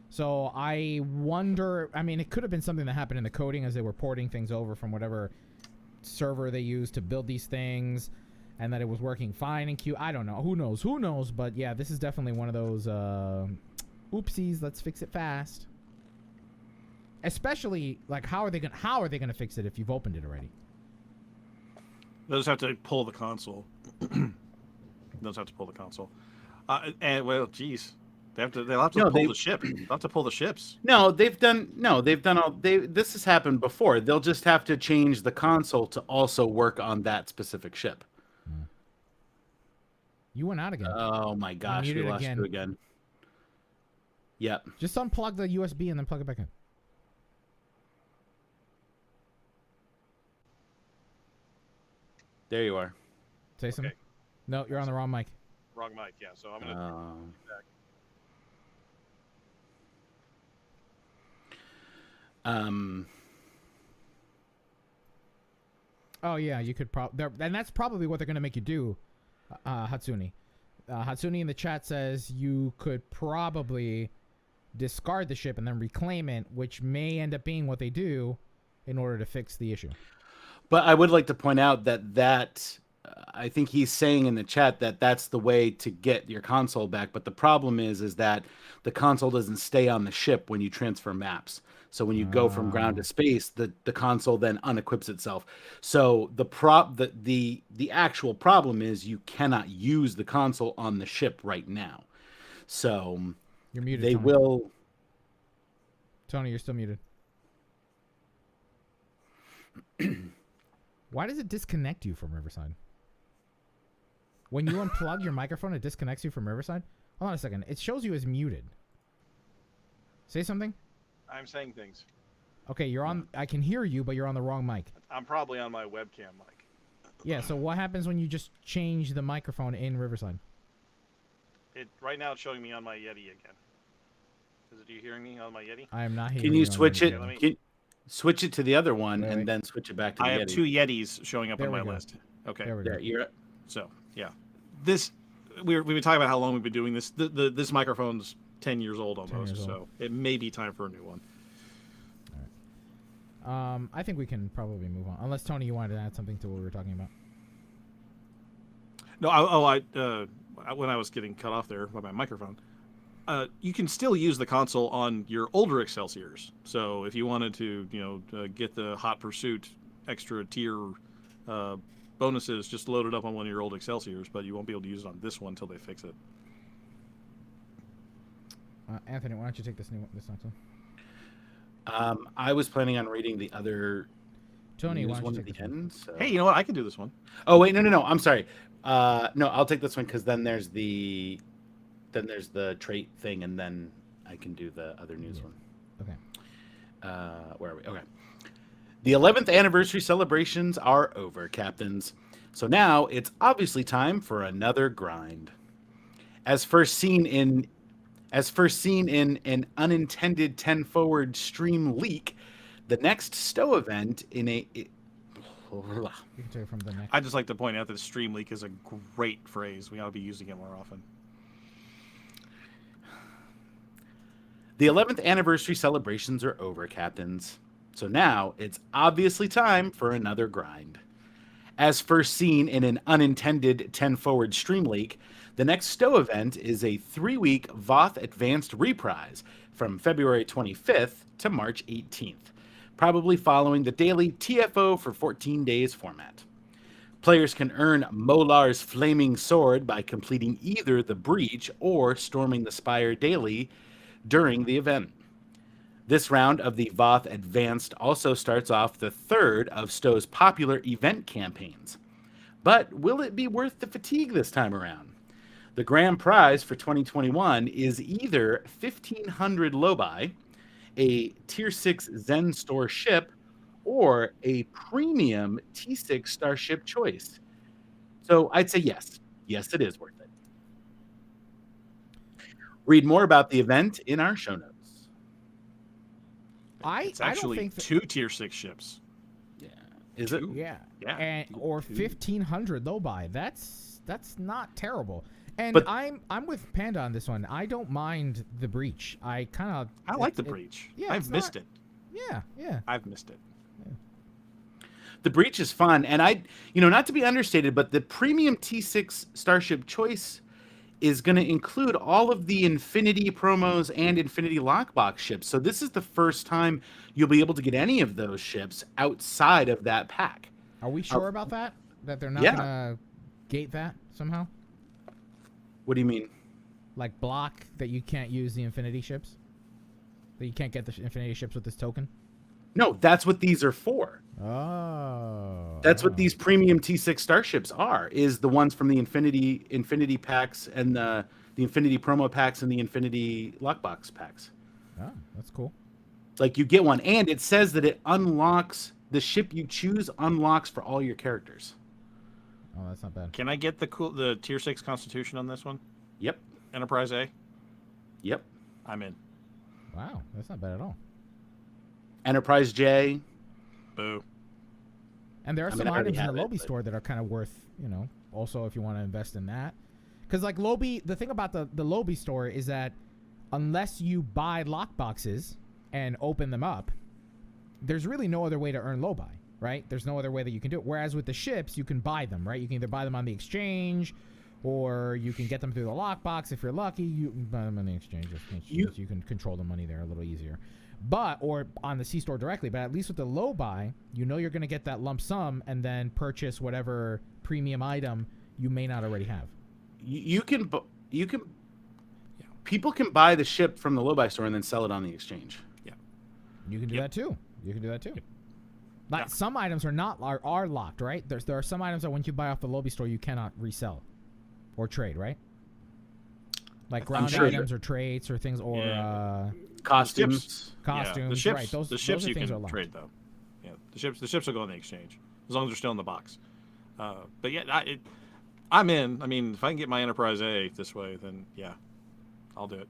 So I wonder, I mean, it could have been something that happened in the coding as they were porting things over from whatever server they used to build these things, and that it was working fine in Q. I don't know. Who knows? But yeah, this is definitely one of those oopsies, let's fix it fast. Especially, like, how are they gonna fix it if you've opened it already? They'll just have to pull the console. They'll just have to pull the console. And well, geez, they'll have to pull the ship. They'll have to pull the ships. They've done this has happened before. They'll just have to change the console to also work on that specific ship. You went out again. Oh my gosh, we lost you again. Yep. Just unplug the USB and then plug it back in. There you are. Say something. No, you're on the wrong mic. Wrong mic, yeah. So I'm gonna back. Oh yeah, you could probably, and that's probably what they're gonna make you do, Hatsune. Hatsune in the chat says you could probably discard the ship and then reclaim it, which may end up being what they do in order to fix the issue. But I would like to point out that I think he's saying in the chat that that's the way to get your console back. But the problem is that the console doesn't stay on the ship when you transfer maps. So when you go from ground to space, the console then unequips itself. So the actual problem is you cannot use the console on the ship right now. So You're muted. they Tony. will. Tony, you're still muted. Why does it disconnect you from Riverside? When you unplug your microphone, it disconnects you from Riverside? Hold on a second. It shows you as muted. Say something. I'm saying things. Okay, you're on. I can hear you, but you're on the wrong mic. I'm probably on my webcam mic. Yeah, so what happens when you just change the microphone in Riverside? Right now it's showing me on my Yeti again. Are you hearing me on my Yeti? I am not hearing Can you on switch your it? Yeti. Switch it to the other one Wait. and then switch it back to the I have Yeti. 2 Yetis showing up There on we my go. list. Okay. There we go. Yeah, you're So, yeah. We've been talking about how long we've been doing this. This microphone's 10 years old almost, 10 years so old. it may be time for a new one. I think we can probably move on. Unless, Tony, you wanted to add something to what we were talking about. No, when I was getting cut off there by my microphone, you can still use the console on your older Excelsiors. So if you wanted to, get the Hot Pursuit extra tier bonuses, just load it up on one of your old Excelsiors, but you won't be able to use it on this one until they fix it. Anthony, why don't you take this next one? I was planning on reading the other. Tony, why don't one you at take the this one? end. So. Hey, you know what? I can do this one. Oh wait, no. I'm sorry. No, I'll take this one because then there's the trait thing, and then I can do the other news one. Okay. Where are we? Okay. The 11th anniversary celebrations are over, Captains. So now it's obviously time for another grind. As first seen in an unintended 10 forward stream leak, the next Stowe event in a You can take it from the next. I'd just like to point out that stream leak is a great phrase. We ought to be using it more often. The 11th anniversary celebrations are over, Captains. So now it's obviously time for another grind. As first seen in an unintended 10 forward stream leak, the next Stowe event is a 3-week Voth Advanced reprise from February 25th to March 18th, probably following the daily TFO for 14 days format. Players can earn Molar's Flaming Sword by completing either the Breach or Storming the Spire daily during the event. This round of the Voth Advanced also starts off the third of Stowe's popular event campaigns. But will it be worth the fatigue this time around? The grand prize for 2021 is either 1,500 Lobi, a Tier 6 Zen Store ship, or a premium T6 Starship choice. So I'd say yes. Yes, it is worth it. Read more about the event in our show notes. It's I actually don't think that, 2 Tier 6 ships. Yeah. Is it? yeah, Yeah. and or 1,500 Lobi. That's not terrible. And But- I'm with Panda on this one. I don't mind the Breach. I like the Breach. yeah, I've missed it. Yeah. I've missed it. The Breach is fun, and not to be understated, but the premium T6 Starship choice is going to include all of the Infinity promos and Infinity Lockbox ships. So this is the first time you'll be able to get any of those ships outside of that pack. Are we sure about that? That they're not Yeah. gonna gate that somehow? What do you mean? Like block that you can't use the Infinity ships? That you can't get the Infinity ships with this token? No, that's what these are for. Oh. That's what these premium T6 Starships are, is the ones from the Infinity packs and the Infinity promo packs and the Infinity Lockbox packs. Oh, that's cool. Like you get one, and it says that it unlocks the ship you choose unlocks for all your characters. Oh, that's not bad. Can I get the Tier 6 Constitution on this one? Yep. Enterprise A? Yep. I'm in. Wow, that's not bad at all. Enterprise J. Boo. And there are I some mean, I already items in the have it, Lobby but- store that are kind of worth, also if you want to invest in that. Because, like, Lobby, the thing about the Lobby store is that unless you buy lockboxes and open them up, there's really no other way to earn Lobi, right? There's no other way that you can do it. Whereas with the ships, you can buy them, right? You can either buy them on the exchange or you can get them through the lockbox. If you're lucky, you can buy them on the exchange. You can control the money there a little easier. Or on the C-store directly. But at least with the Lobi, you're going to get that lump sum and then purchase whatever premium item you may not already have. People can buy the ship from the Lobi store and then sell it on the exchange. Yeah. You can do that too. Yeah. Like some items are locked, right? There are some items that once you buy off the Lobby store you cannot resell or trade, right? Like ground items or traits or things or Costumes. costumes, Yeah. right? The ships are you things can are locked. trade though. Yeah, the ships will go in the exchange as long as they're still in the box. But yeah, I'm in. I mean, if I can get my Enterprise A this way, then yeah, I'll do it.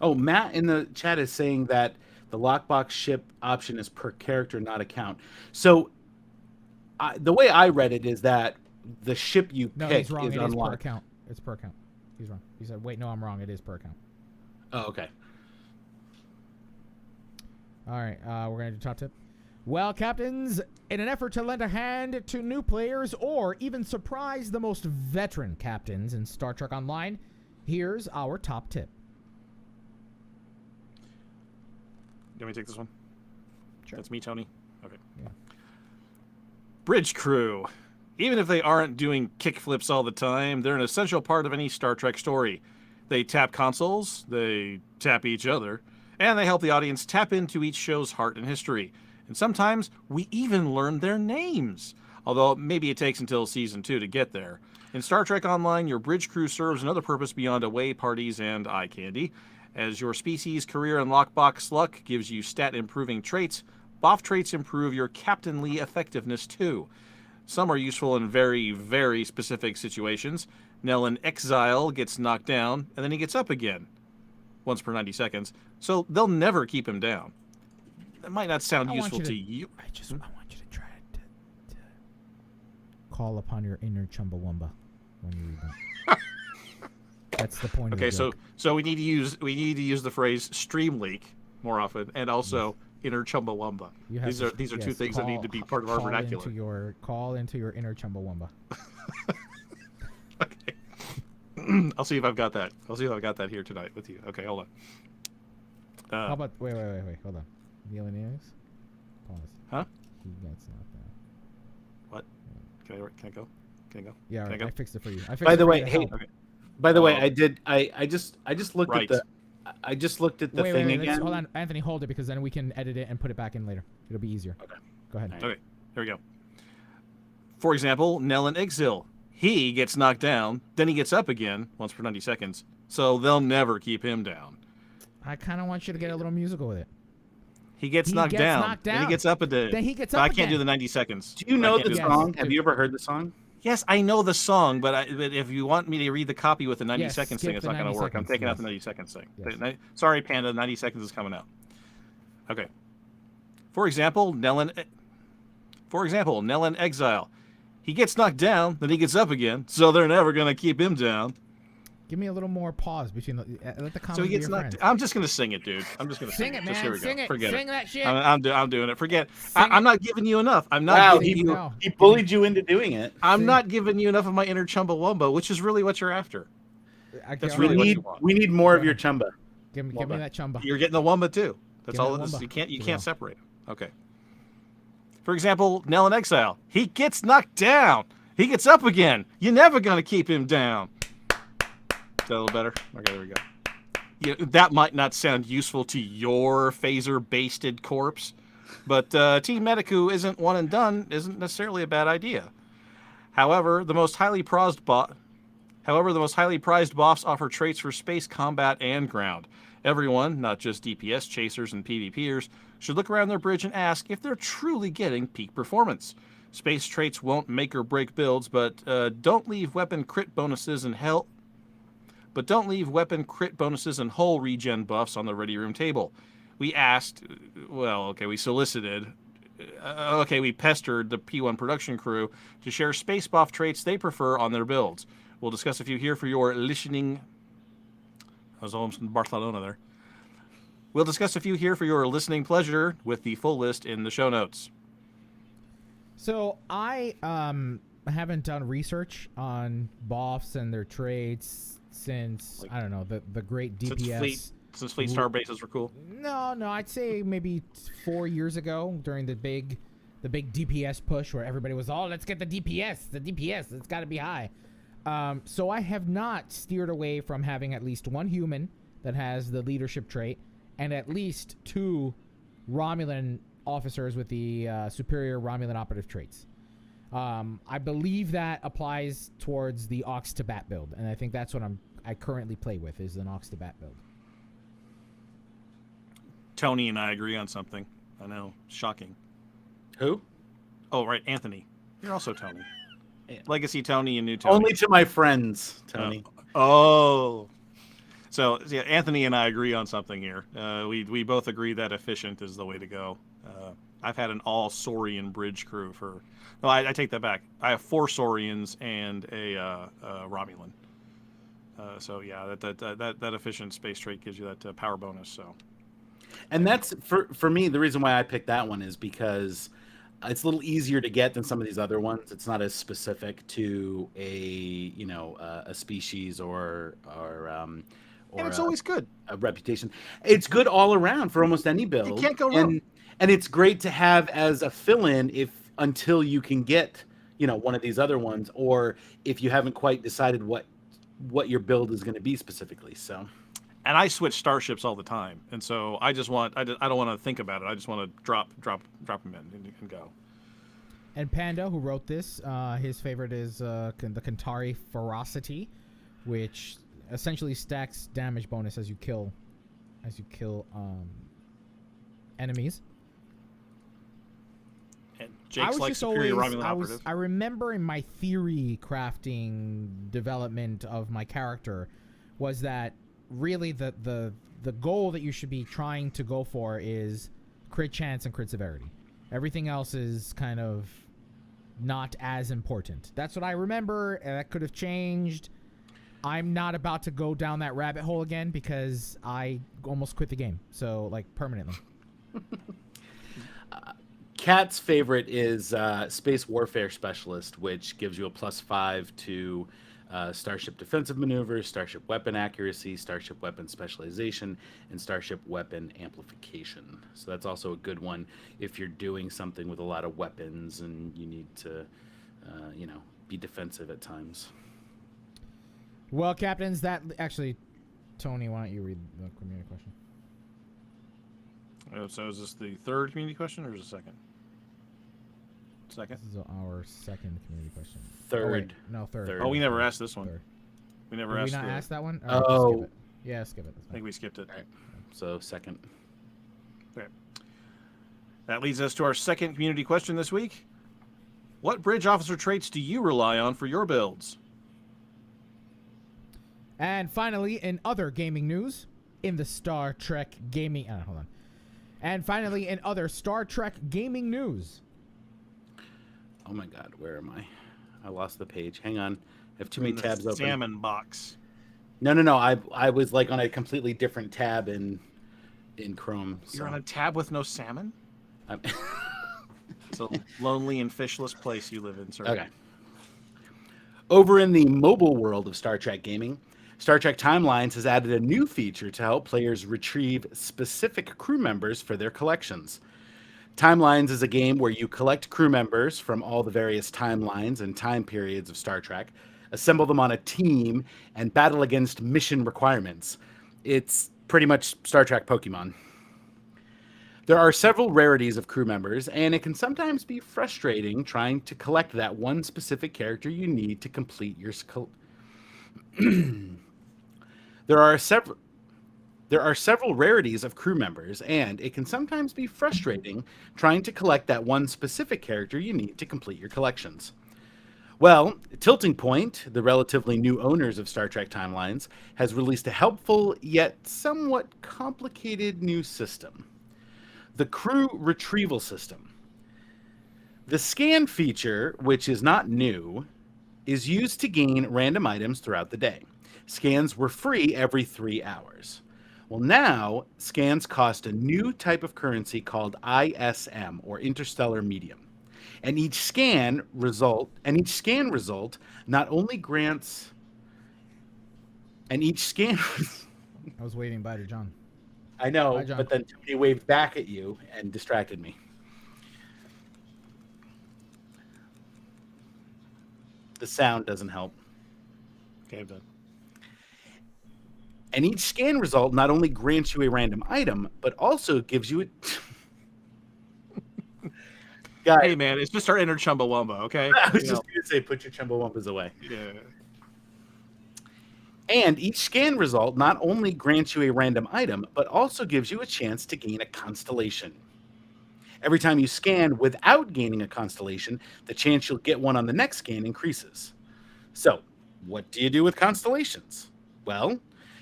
Oh, Matt in the chat is saying that the lockbox ship option is per character, not account. So the way I read it is that the ship you No, pick he's wrong. is It is per unlocked. account. It's per account. He's wrong. He said, "Wait, no, I'm wrong. It is per account." Oh, okay. All right, we're going to do top tip. Well, captains, in an effort to lend a hand to new players or even surprise the most veteran captains in Star Trek Online, here's our top tip. You want me to take this one? Sure. That's me, Tony. Okay. Yeah. Bridge crew. Even if they aren't doing kickflips all the time, they're an essential part of any Star Trek story. They tap consoles, they tap each other, and they help the audience tap into each show's heart and history. And sometimes we even learn their names, although maybe it takes until season 2 to get there. In Star Trek Online, your bridge crew serves another purpose beyond away parties and eye candy. As your species' career and lockbox luck gives you stat-improving traits, BOF traits improve your captainly effectiveness too. Some are useful in very, very specific situations. Nell in Exile gets knocked down, and then he gets up again, once per 90 seconds, so they'll never keep him down. That might not sound useful to you. I want you to try to call upon your inner Chumbawamba when you read that. That's the point. Okay, of the so we need to use the phrase stream leak more often, and also inner Chumbawamba. These are two things that need to be part of our vernacular. Call into your inner Chumbawamba. Okay. I'll see if I've got that. I'll see if I've got that here tonight with you. Okay, hold on. How about wait, hold on. News? Pause. Huh? That's not that. What? Can I go? Yeah, Can I go? I fixed it for you. By the way, hey. Okay. By the way, I just looked Right. at the thing again. Hold on, Anthony, hold it because then we can edit it and put it back in later. It'll be easier. Okay. Go ahead. Okay, here we go. For example, Nell in Exile. He gets knocked down, then he gets up again once per 90 seconds, so they'll never keep him down. I kind of want you to get a little musical with it. He gets knocked down, then he gets up again. Then he gets up I can't again. do the 90 seconds. Do you know the Yes. song? Have you ever heard the song? Yes, I know the song, but if you want me to read the copy with the 90 Yes, seconds skip thing, it's the not going to 90 work. I'm seconds, taking out yes. the 90 seconds thing. Yes. Sorry, Panda, 90 seconds is coming out. Okay. For example, Nell in Exile. He gets knocked down, then he gets up again, so they're never going to keep him down. Give me a little more pause between the. Let the comments So he be gets your knocked. friend. I'm just going to sing it, dude. I'm just going to Sing it, Just man. here we Sing go. it. Forget Sing it. that shit. I'm doing it. Forget. Sing I'm not giving you enough. I'm not Wow, giving you. No. he bullied you into doing it. I'm not giving you enough of my inner Chumbawamba, which is really what you're after. That's all really right. what you want. We need more of your chumba. Give me Wamba. that chumba. You're getting the Wumba too. That's Give me all. the This, Wumba. you can't Give it all. separate them. Okay. For example, Nell in Exile. He gets knocked down. He gets up again. You're never gonna keep him down. Is that a little better? Okay, there we go. Yeah, that might not sound useful to your phaser-basted corpse, but Team Medicu isn't one and done isn't necessarily a bad idea. However, the most highly prized BOFs offer traits for space combat and ground. Everyone, not just DPS chasers and PvPers, should look around their bridge and ask if they're truly getting peak performance. Space traits won't make or break builds, but don't leave weapon crit bonuses and hull regen buffs on the ready room table. We solicited, we pestered the P1 production crew to share space buff traits they prefer on their builds. We'll discuss a few here for your listening. I was almost in Barcelona there. We'll discuss a few here for your listening pleasure with the full list in the show notes. So I haven't done research on BOFs and their traits since I don't know the great DPS. Since Fleet Star bases were cool. No, I'd say maybe 4 years ago during the big DPS push where everybody was all, let's get the DPS, it's got to be high. So I have not steered away from having at least one human that has the leadership trait and at least 2 Romulan officers with the superior Romulan operative traits. I believe that applies towards the Aux to Bat build, and I think that's what I currently play with is an Aux to Bat build. Tony and I agree on something. I know, shocking. Who? Oh, right, Anthony. You're also Tony. Yeah. Legacy Tony and New Tony. Only to my friends, Tony. Oh. So yeah, Anthony and I agree on something here. We both agree that efficient is the way to go. I've had an all Saurian bridge crew for. No, I take that back. I have 4 Saurians and a Romulan. So yeah, that efficient space trait gives you that power bonus. So. And that's for me. The reason why I picked that one is because it's a little easier to get than some of these other ones. It's not as specific to a species or And it's always good. A reputation. It's good all around for almost any build. You can't go wrong. And it's great to have as a fill-in until you can get one of these other ones, or if you haven't quite decided what your build is going to be specifically. So. And I switch starships all the time, and so I don't want to think about it. I just want to drop them in and go. And Panda, who wrote this, his favorite is the Kantari Ferocity, which essentially stacks damage bonus as you kill enemies. And Jake's like superior Romulan operative. I remember in my theory crafting development of my character was that really the goal that you should be trying to go for is crit chance and crit severity. Everything else is kind of not as important. That's what I remember, and that could have changed. I'm not about to go down that rabbit hole again because I almost quit the game. So, like, permanently. Kat's favorite is Space Warfare Specialist, which gives you a +5 to Starship Defensive Maneuvers, Starship Weapon Accuracy, Starship Weapon Specialization, and Starship Weapon Amplification. So that's also a good one if you're doing something with a lot of weapons and you need to, be defensive at times. Well, Captains, that actually, Tony, why don't you read the community question? So is this the third community question or is it second? Second? This is our second community question. Third. Oh, wait, no, third. Oh, we never asked this one. Third. We never Did asked. we not ask that one? Oh. Skip it. Yeah, skip it. I think we skipped it. Right. So second. Okay. That leads us to our second community question this week. What bridge officer traits do you rely on for your builds? And finally, in other gaming news, in the Star Trek gaming... hold on. And finally, in other Star Trek gaming news. Oh my God, where am I? I lost the page. Hang on. I have too many tabs open. Salmon box. No. I was like on a completely different tab in Chrome. So. You're on a tab with no salmon? It's a lonely and fishless place you live in, sir. Okay. Over in the mobile world of Star Trek gaming, Star Trek Timelines has added a new feature to help players retrieve specific crew members for their collections. Timelines is a game where you collect crew members from all the various timelines and time periods of Star Trek, assemble them on a team, and battle against mission requirements. It's pretty much Star Trek Pokemon. There are several rarities of crew members, and it can sometimes be frustrating trying to collect that one specific character you need to complete your... There are several rarities of crew members, and it can sometimes be frustrating trying to collect that one specific character you need to complete your collections. Well, Tilting Point, the relatively new owners of Star Trek Timelines, has released a helpful yet somewhat complicated new system. The Crew Retrieval System. The scan feature, which is not new, is used to gain random items throughout the day. Scans were free every 3 hours. Well, now scans cost a new type of currency called ISM, or Interstellar Medium. And each scan result not only grants I was waving bye to John. I know, Bye, John. but then he waved back at you and distracted me. The sound doesn't help. Okay, I'm done. And each scan result not only grants you a random item, but also gives you a... Guys, Hey, man, it's just our inner Chumbawamba, okay? I was just going to say, put your Chumbawampas away. Yeah. And each scan result not only grants you a random item, but also gives you a chance to gain a constellation. Every time you scan without gaining a constellation, the chance you'll get one on the next scan increases. So, what do you do with constellations? Well,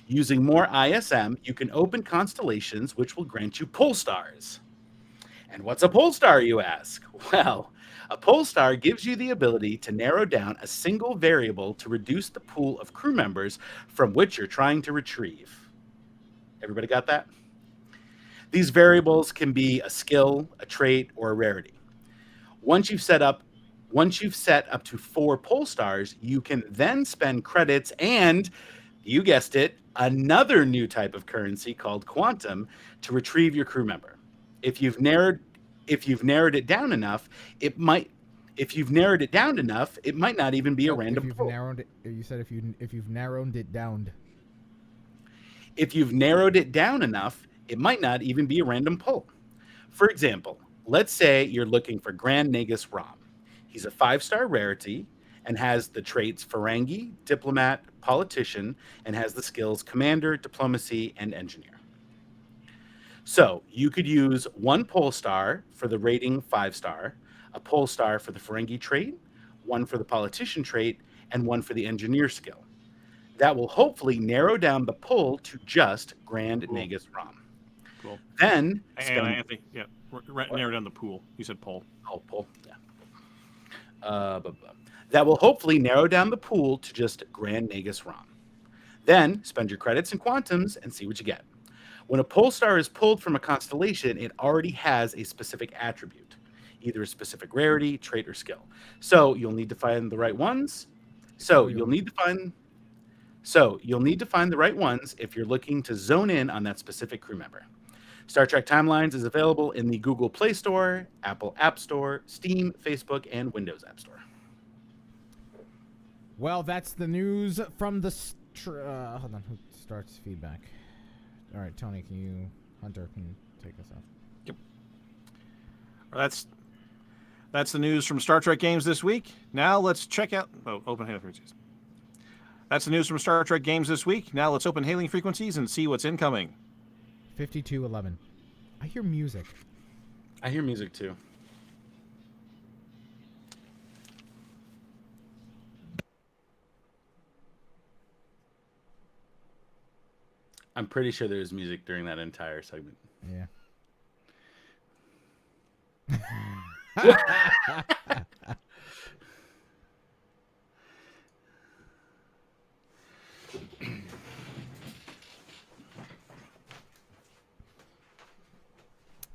using more ISM, you can open constellations which will grant you pole stars. And what's a pole star, you ask? Well, a pole star gives you the ability to narrow down a single variable to reduce the pool of crew members from which you're trying to retrieve. Everybody got that? These variables can be a skill, a trait, or a rarity. Once you've set up to 4 pole stars, you can then spend credits and, you guessed it, another new type of currency called quantum to retrieve your crew member. If you've narrowed it down enough, it might not even be a random pull. You said if you've narrowed it down. If you've narrowed it down enough, it might not even be a random pull. For example, let's say you're looking for Grand Nagus Rom. He's a 5-star rarity and has the traits Ferengi, Diplomat, Politician, and has the skills Commander, Diplomacy, and Engineer. So you could use 1 pole star for the rating 5-star, a pole star for the Ferengi trait, 1 for the Politician trait, and 1 for the Engineer skill. That will hopefully narrow down the pull to just Grand Nagus Rom. Cool. Then Anthony, narrow down the pool. You said poll. Oh, pull. Yeah. That will hopefully narrow down the pool to just Grand Nagus Rom. Then spend your credits and quantums and see what you get. When a pole star is pulled from a constellation, it already has a specific attribute, either a specific rarity, trait, or skill. So you'll need to find the right ones. You'll need to find the right ones if you're looking to zone in on that specific crew member. Star Trek Timelines is available in the Google Play Store, Apple App Store, Steam, Facebook, and Windows App Store. Well, that's the news from the... hold on, who starts feedback? All right, Tony, Hunter, can you take us off? Yep. That's the news from Star Trek Games this week. Now let's check out... open hailing frequencies. That's the news from Star Trek Games this week. Now let's open hailing frequencies and see what's incoming. 5211. I hear music. I hear music too. I'm pretty sure there was music during that entire segment. Yeah.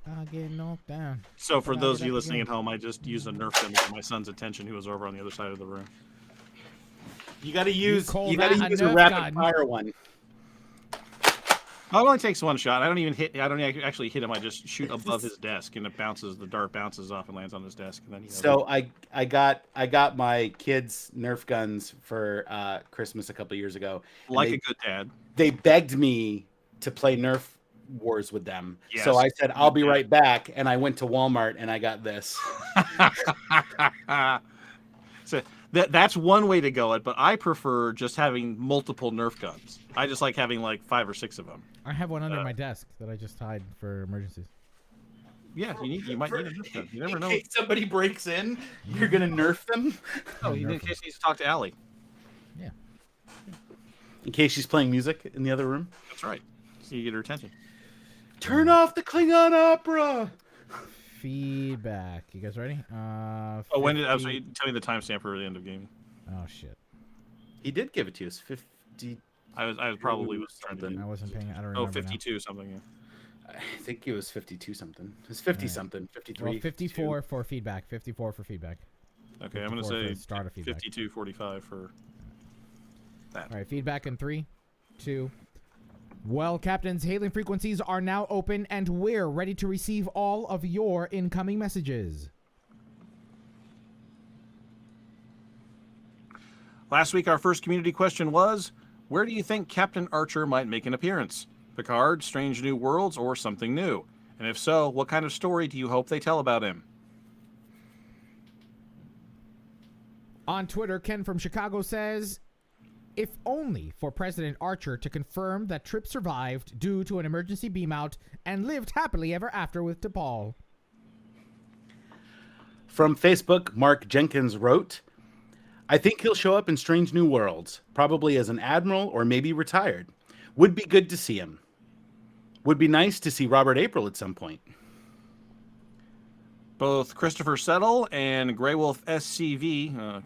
I'll get knocked down. So for those of you listening at home, I just used a Nerf gun for my son's attention, who was over on the other side of the room. You got to use a Nerf rapid fire one. Oh, it only takes one shot. I don't actually hit him. I just shoot above his desk, and it bounces. The dart bounces off and lands on his desk, and then he. So I got my kids Nerf guns for Christmas a couple years ago. Like a good dad. They begged me to play Nerf Wars with them. Yes. So I said I'll be right back, and I went to Walmart and I got this. So that's one way to go it, but I prefer just having multiple Nerf guns. I just like having like 5 or 6 of them. I have one under my desk that I just hide for emergencies. Yeah, you might need a Nerf gun. You never know. In case somebody breaks in, you're gonna Nerf them. Oh, in case he needs to talk to Allie. Yeah. In case she's playing music in the other room. That's right. So you get her attention. Turn off the Klingon opera. Feedback. You guys ready? When did? Tell me the timestamp for the end of gaming. Oh shit. He did give it to us. 50. I probably was trying to. I wasn't paying. I don't remember. 52 now. Something. Yeah. I think it was 52 something. It was 50 something. 53. Well, 54 for feedback. 54 for feedback. Okay, I'm gonna say start of feedback. 52:45 for that. All right, feedback in 3, 2. Well, Captains, hailing frequencies are now open, and we're ready to receive all of your incoming messages. Last week, our first community question was, where do you think Captain Archer might make an appearance? Picard, Strange New Worlds, or something new? And if so, what kind of story do you hope they tell about him? On Twitter, Ken from Chicago says, if only for President Archer to confirm that Trip survived due to an emergency beam-out and lived happily ever after with T'Pol. From Facebook, Mark Jenkins wrote, I think he'll show up in Strange New Worlds, probably as an admiral or maybe retired. Would be good to see him. Would be nice to see Robert April at some point. Both Christopher Settle and Grey Wolf SCV.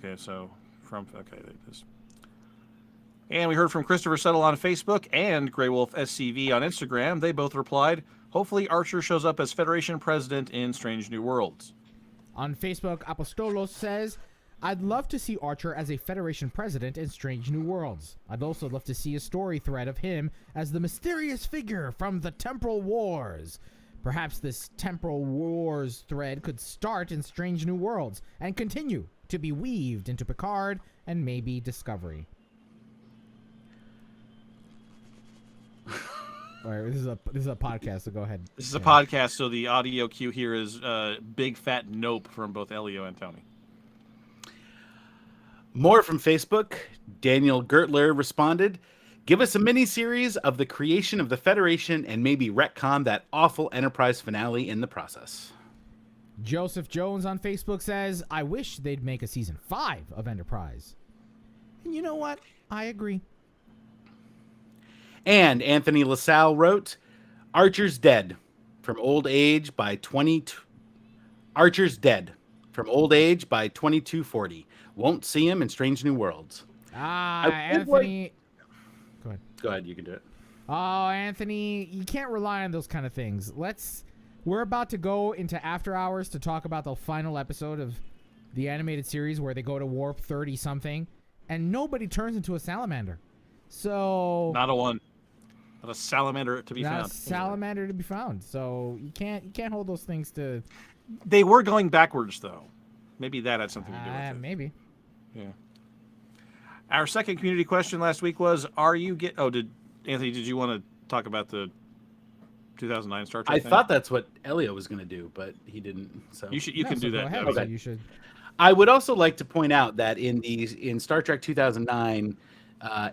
And we heard from Christopher Settle on Facebook and Grey Wolf SCV on Instagram. They both replied, hopefully Archer shows up as Federation President in Strange New Worlds. On Facebook, Apostolos says, I'd love to see Archer as a Federation President in Strange New Worlds. I'd also love to see a story thread of him as the mysterious figure from the Temporal Wars. Perhaps this Temporal Wars thread could start in Strange New Worlds and continue to be weaved into Picard and maybe Discovery. All right, this is a podcast, so go ahead. This is a podcast, so the audio cue here is big fat nope from both Elio and Tony. More from Facebook. Daniel Gertler responded, give us a mini-series of the creation of the Federation and maybe retcon that awful Enterprise finale in the process. Joseph Jones on Facebook says, I wish they'd make a season 5 of Enterprise. And you know what? I agree. And Anthony LaSalle wrote, Archer's dead from old age by 2240. Won't see him in Strange New Worlds. Anthony. Go ahead. Go ahead, you can do it. Oh, Anthony, you can't rely on those kind of things. We're about to go into After Hours to talk about the final episode of the animated series where they go to warp 30 something, and nobody turns into a salamander. So Not a salamander to be not found. a salamander to be found. So you can't hold those things to. They were going backwards though. Maybe that had something to do with it. Maybe. Yeah. Our second community question last week was, did you want to talk about the 2009 Star Trek I thing? thought that's what Elio was going to do, but he didn't. So You can do go that. ahead. Debbie. So you should. I would also like to point out that in Star Trek 2009,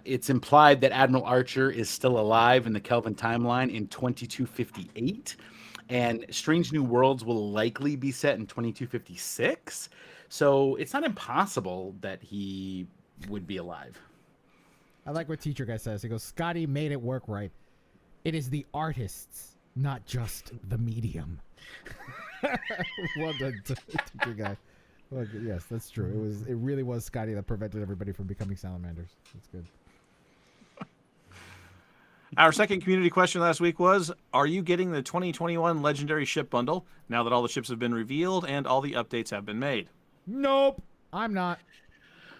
it's implied that Admiral Archer is still alive in the Kelvin timeline in 2258, and Strange New Worlds will likely be set in 2256. So it's not impossible that he would be alive. I like what Teacher Guy says. He goes, Scotty made it work right. It is the artists, not just the medium. Well done, Teacher Guy. Well, yes, that's true. It really was Scotty that prevented everybody from becoming salamanders. That's good. Our second community question last week was, are you getting the 2021 Legendary Ship Bundle now that all the ships have been revealed and all the updates have been made? Nope, I'm not.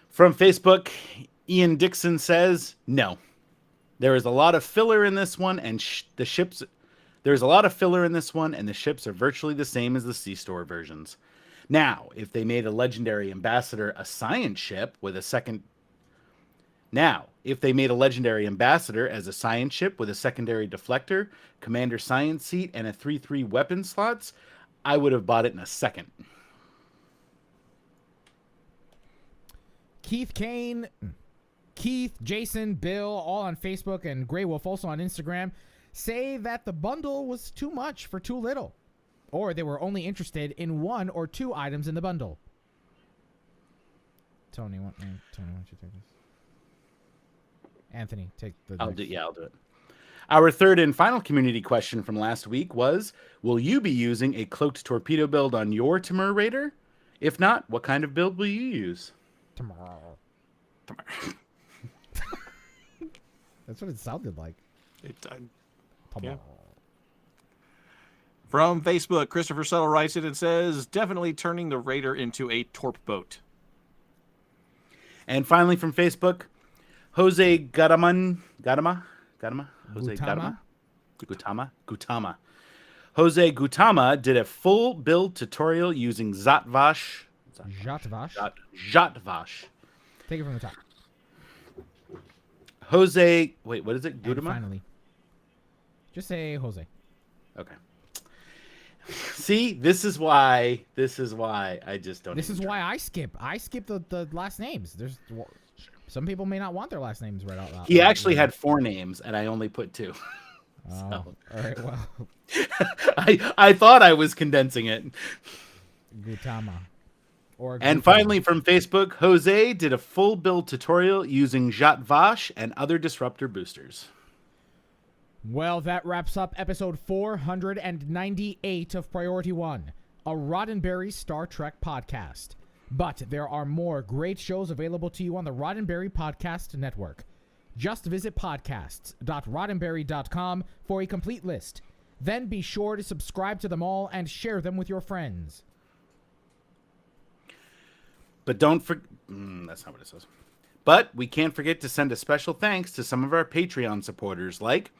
From Facebook, Ian Dixon says, no. There is a lot of filler in this one, and there's a lot of filler in this one, and the ships are virtually the same as the C-Store versions. Now, if they made a Legendary Ambassador a science ship with a second... if they made a Legendary Ambassador as a science ship with a secondary deflector, commander science seat, and a 3/3 weapon slots, I would have bought it in a second. Keith, Jason, Bill, all on Facebook, and Grey Wolf also on Instagram, say that the bundle was too much for too little, or they were only interested in 1 or 2 items in the bundle. Tony, why don't you take this? Anthony, take the. I'll do it. Our third and final community question from last week was, will you be using a cloaked torpedo build on your Timur Raider? If not, what kind of build will you use? Tomorrow. That's what it sounded like. Yeah. From Facebook, Christopher Settle writes it and says, definitely turning the Raider into a torp boat. And finally from Facebook, Jose Gutama. Jose Gutama did a full build tutorial using Zhatvash. Take it from the top. Jose, wait, what is it? And Gutama? finally. Just say Jose. Okay. See, this is why I just don't. This is why I skip the last names. Some people may not want their last names read out loud. He actually had 4 names, and I only put 2. Oh, So. all right. Well, I thought I was condensing it. Gutama. And finally, from Facebook, Jose did a full build tutorial using Zhatvash and other disruptor boosters. Well, that wraps up episode 498 of Priority One, a Roddenberry Star Trek podcast. But there are more great shows available to you on the Roddenberry Podcast Network. Just visit podcasts.roddenberry.com for a complete list. Then be sure to subscribe to them all and share them with your friends. But don't forget... that's not what it says. But we can't forget to send a special thanks to some of our Patreon supporters like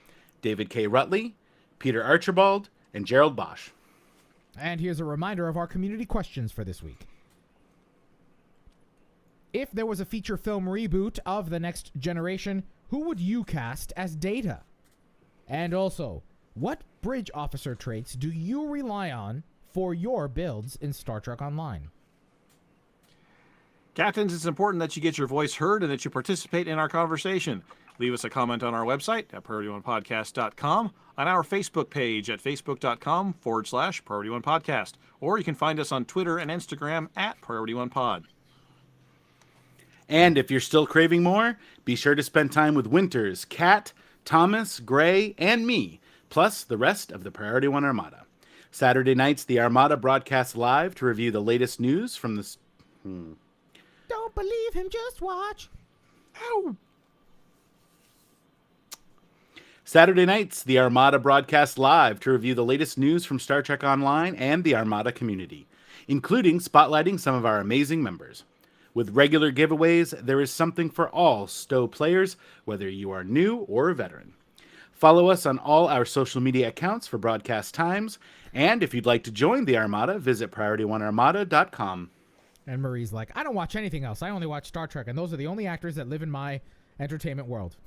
David K. Rutley, Peter Archibald, and Gerald Bosch. And here's a reminder of our community questions for this week. If there was a feature film reboot of The Next Generation, who would you cast as Data? And also, what bridge officer traits do you rely on for your builds in Star Trek Online? Captains, it's important that you get your voice heard and that you participate in our conversation. Leave us a comment on our website at PriorityOnePodcast.com, on our Facebook page at Facebook.com/PriorityOnePodcast, or you can find us on Twitter and Instagram at PriorityOnePod. And if you're still craving more, be sure to spend time with Winters, Kat, Thomas, Gray, and me, plus the rest of the Priority One Armada. Saturday nights, the Armada broadcasts live to review the latest news from the... Don't believe him, just watch. Ow! Saturday nights, the Armada broadcasts live to review the latest news from Star Trek Online and the Armada community, including spotlighting some of our amazing members. With regular giveaways, there is something for all STO players, whether you are new or a veteran. Follow us on all our social media accounts for broadcast times, and if you'd like to join the Armada, visit PriorityOneArmada.com. And Marie's like, I don't watch anything else. I only watch Star Trek, and those are the only actors that live in my entertainment world.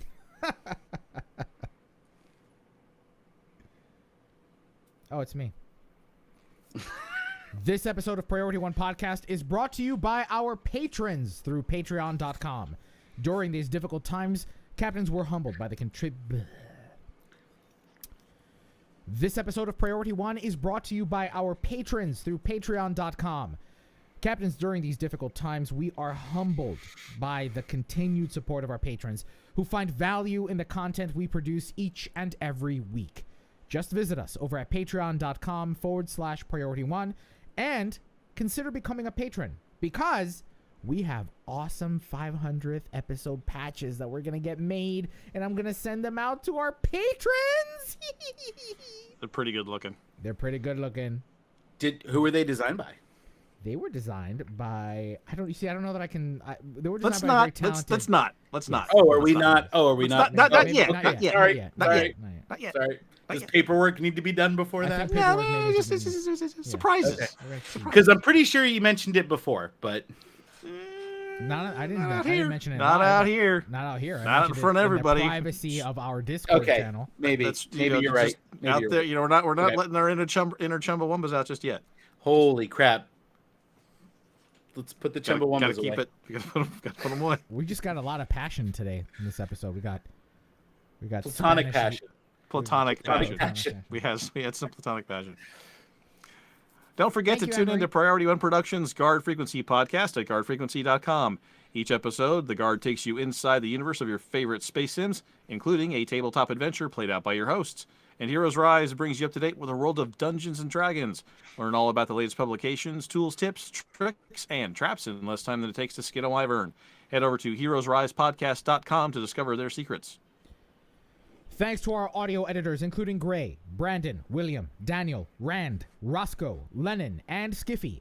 Oh, it's me. This episode of Priority One Podcast is brought to you by our patrons through patreon.com. During these difficult times, captains were humbled by the This episode of Priority One is brought to you by our patrons through patreon.com. Captains, during these difficult times, we are humbled by the continued support of our patrons who find value in the content we produce each and every week. Just visit us over at patreon.com/priority1 and consider becoming a patron because we have awesome 500th episode patches that we're going to get made, and I'm going to send them out to our patrons. They're pretty good looking. They're pretty good looking. Who were they designed by? They were designed by I don't know that I can. They were Let's designed by a very not. talented. Let's not. Oh, are we not? Oh, are we not? Not Maybe yet. not yet. Sorry. Not yet. Not yet. Sorry. Not Does yet. paperwork need to be done before I that? think paperwork maybe just should be- surprises. Okay. Because I'm pretty sure you mentioned it before, but I didn't mention it. Not out here. Not out here. I Not in mentioned front it of everybody. In the privacy of our Discord okay, channel. maybe That's, maybe you're right. just Maybe out you're there, right. we're not Okay. letting our inner Chumbawambas out just yet. Holy crap! Let's put the Gotta Chumbawambas keep away. it. We gotta put them away. We just got a lot of passion today in this episode. We got Platonic Spanish- passion. Platonic Platonic passion. passion. We had some platonic passion. Don't forget Thank to you, tune Emery. into Priority One Productions' Guard Frequency podcast at guardfrequency.com. Each episode, the Guard takes you inside the universe of your favorite space sims, including a tabletop adventure played out by your hosts. And Heroes Rise brings you up to date with the world of Dungeons and Dragons. Learn all about the latest publications, tools, tips, tricks, and traps in less time than it takes to skin a wyvern. Head over to heroesrisepodcast.com to discover their secrets. Thanks to our audio editors, including Gray, Brandon, William, Daniel, Rand, Roscoe, Lennon, and Skiffy.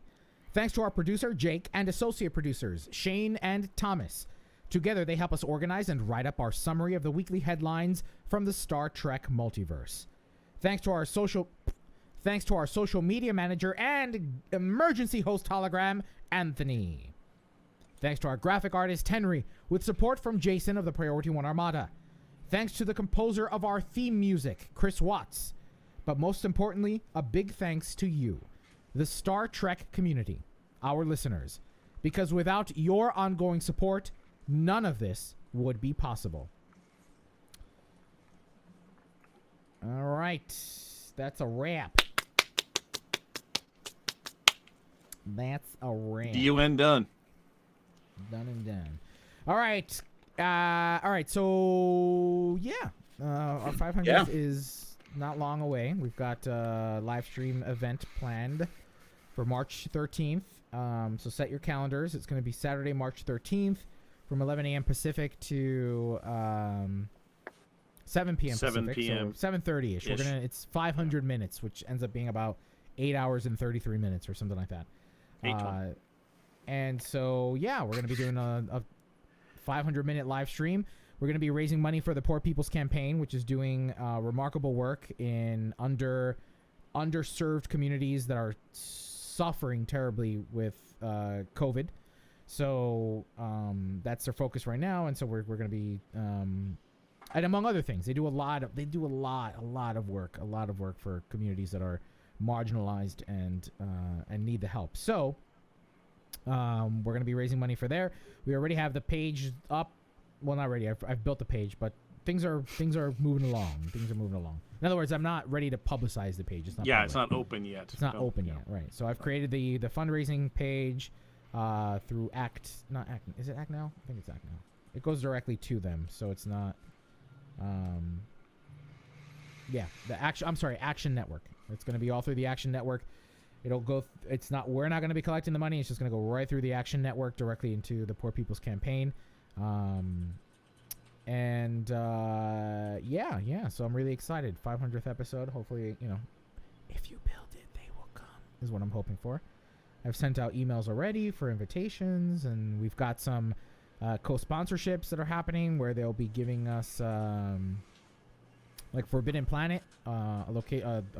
Thanks to our producer, Jake, and associate producers, Shane and Thomas. Together, they help us organize and write up our summary of the weekly headlines from the Star Trek multiverse. Thanks to our social media manager and emergency host hologram, Anthony. Thanks to our graphic artist, Henry, with support from Jason of the Priority One Armada. Thanks to the composer of our theme music, Chris Watts. But most importantly, a big thanks to you, the Star Trek community, our listeners, because without your ongoing support, none of this would be possible. All right, that's a wrap. That's a wrap. DUN done. Done and done. All right. So yeah, our 500th is not long away. We've got a live stream event planned for March 13th. So set your calendars. It's going to be Saturday, March 13th, from 11 a.m. Pacific to 7 p.m. 7 Pacific. p.m. So 7:30ish. It's 500 minutes, which ends up being about 8 hours and 33 minutes or something like that. 8:20. And so yeah, we're going to be doing a 500-minute live stream. We're going to be raising money for the Poor People's Campaign, which is doing remarkable work in underserved communities that are suffering terribly with COVID. So that's their focus right now, and so we're going to be and among other things, they do a lot of work for communities that are marginalized and need the help. So We're going to be raising money for there. We already have the page up. Well, not ready. I've built the page, but things are moving along. Things are moving along. In other words, I'm not ready to publicize the page. It's not. Yeah, public. it's not open yet. It's not open yet, right? So I've created the fundraising page through Act. Not Act. Is it Act Now? I think it's Act Now. It goes directly to them, so it's not. Yeah, the Action. I'm sorry, Action Network. It's going to be all through the Action Network. It'll go. It's not. We're not going to be collecting the money. It's just going to go right through the Action Network directly into the Poor People's Campaign. Yeah. So I'm really excited. 500th episode. Hopefully, if you build it, they will come. Is what I'm hoping for. I've sent out emails already for invitations, and we've got some co-sponsorships that are happening where they'll be giving us. Like Forbidden Planet, a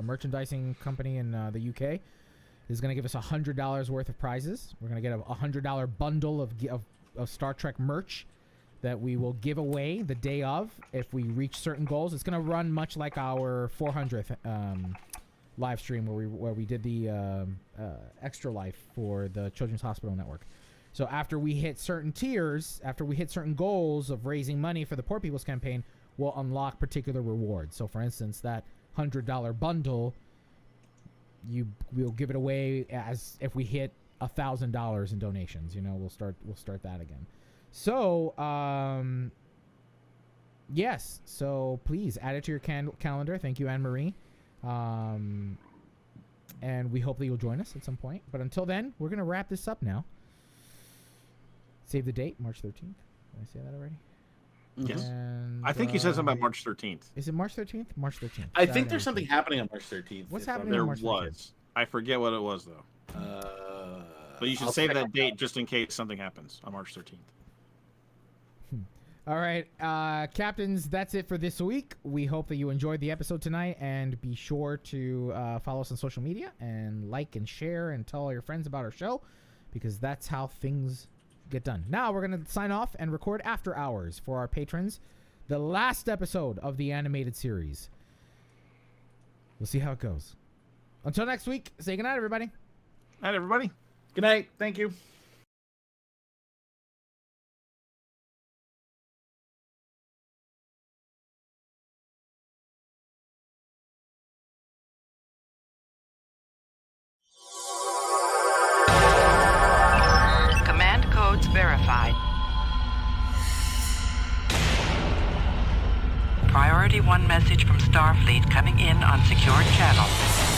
merchandising company in the UK, is going to give us $100 worth of prizes. We're going to get a $100 bundle of Star Trek merch that we will give away the day of if we reach certain goals. It's going to run much like our 400th live stream where we did the Extra Life for the Children's Hospital Network. So after we hit certain tiers, after we hit certain goals of raising money for the Poor People's Campaign, will unlock particular rewards. So, for instance, that $100 bundle, we'll give it away as if we hit $1,000 in donations. We'll start that again. So, yes. So please add it to your calendar. Thank you, Anne Marie. And we hope that you'll join us at some point. But until then, we're gonna wrap this up now. Save the date, March 13th. Did I say that already? Yes. And, I think you said something about March 13th. Is it March 13th? March 13th. I think there's something happening on March 13th. What's happening There on March 13th? was. I forget what it was, though. But you should save that date just in case something happens on March 13th. All right, captains, that's it for this week. We hope that you enjoyed the episode tonight, and be sure to follow us on social media and like and share and tell all your friends about our show, because that's how things get done. Now we're going to sign off and record After Hours for our patrons, the last episode of the animated series. We'll see how it goes. Until next week, say goodnight, everybody. Night, everybody. Good night. Thank you. Command codes verified. Priority 1 message from Starfleet coming in on secured channel.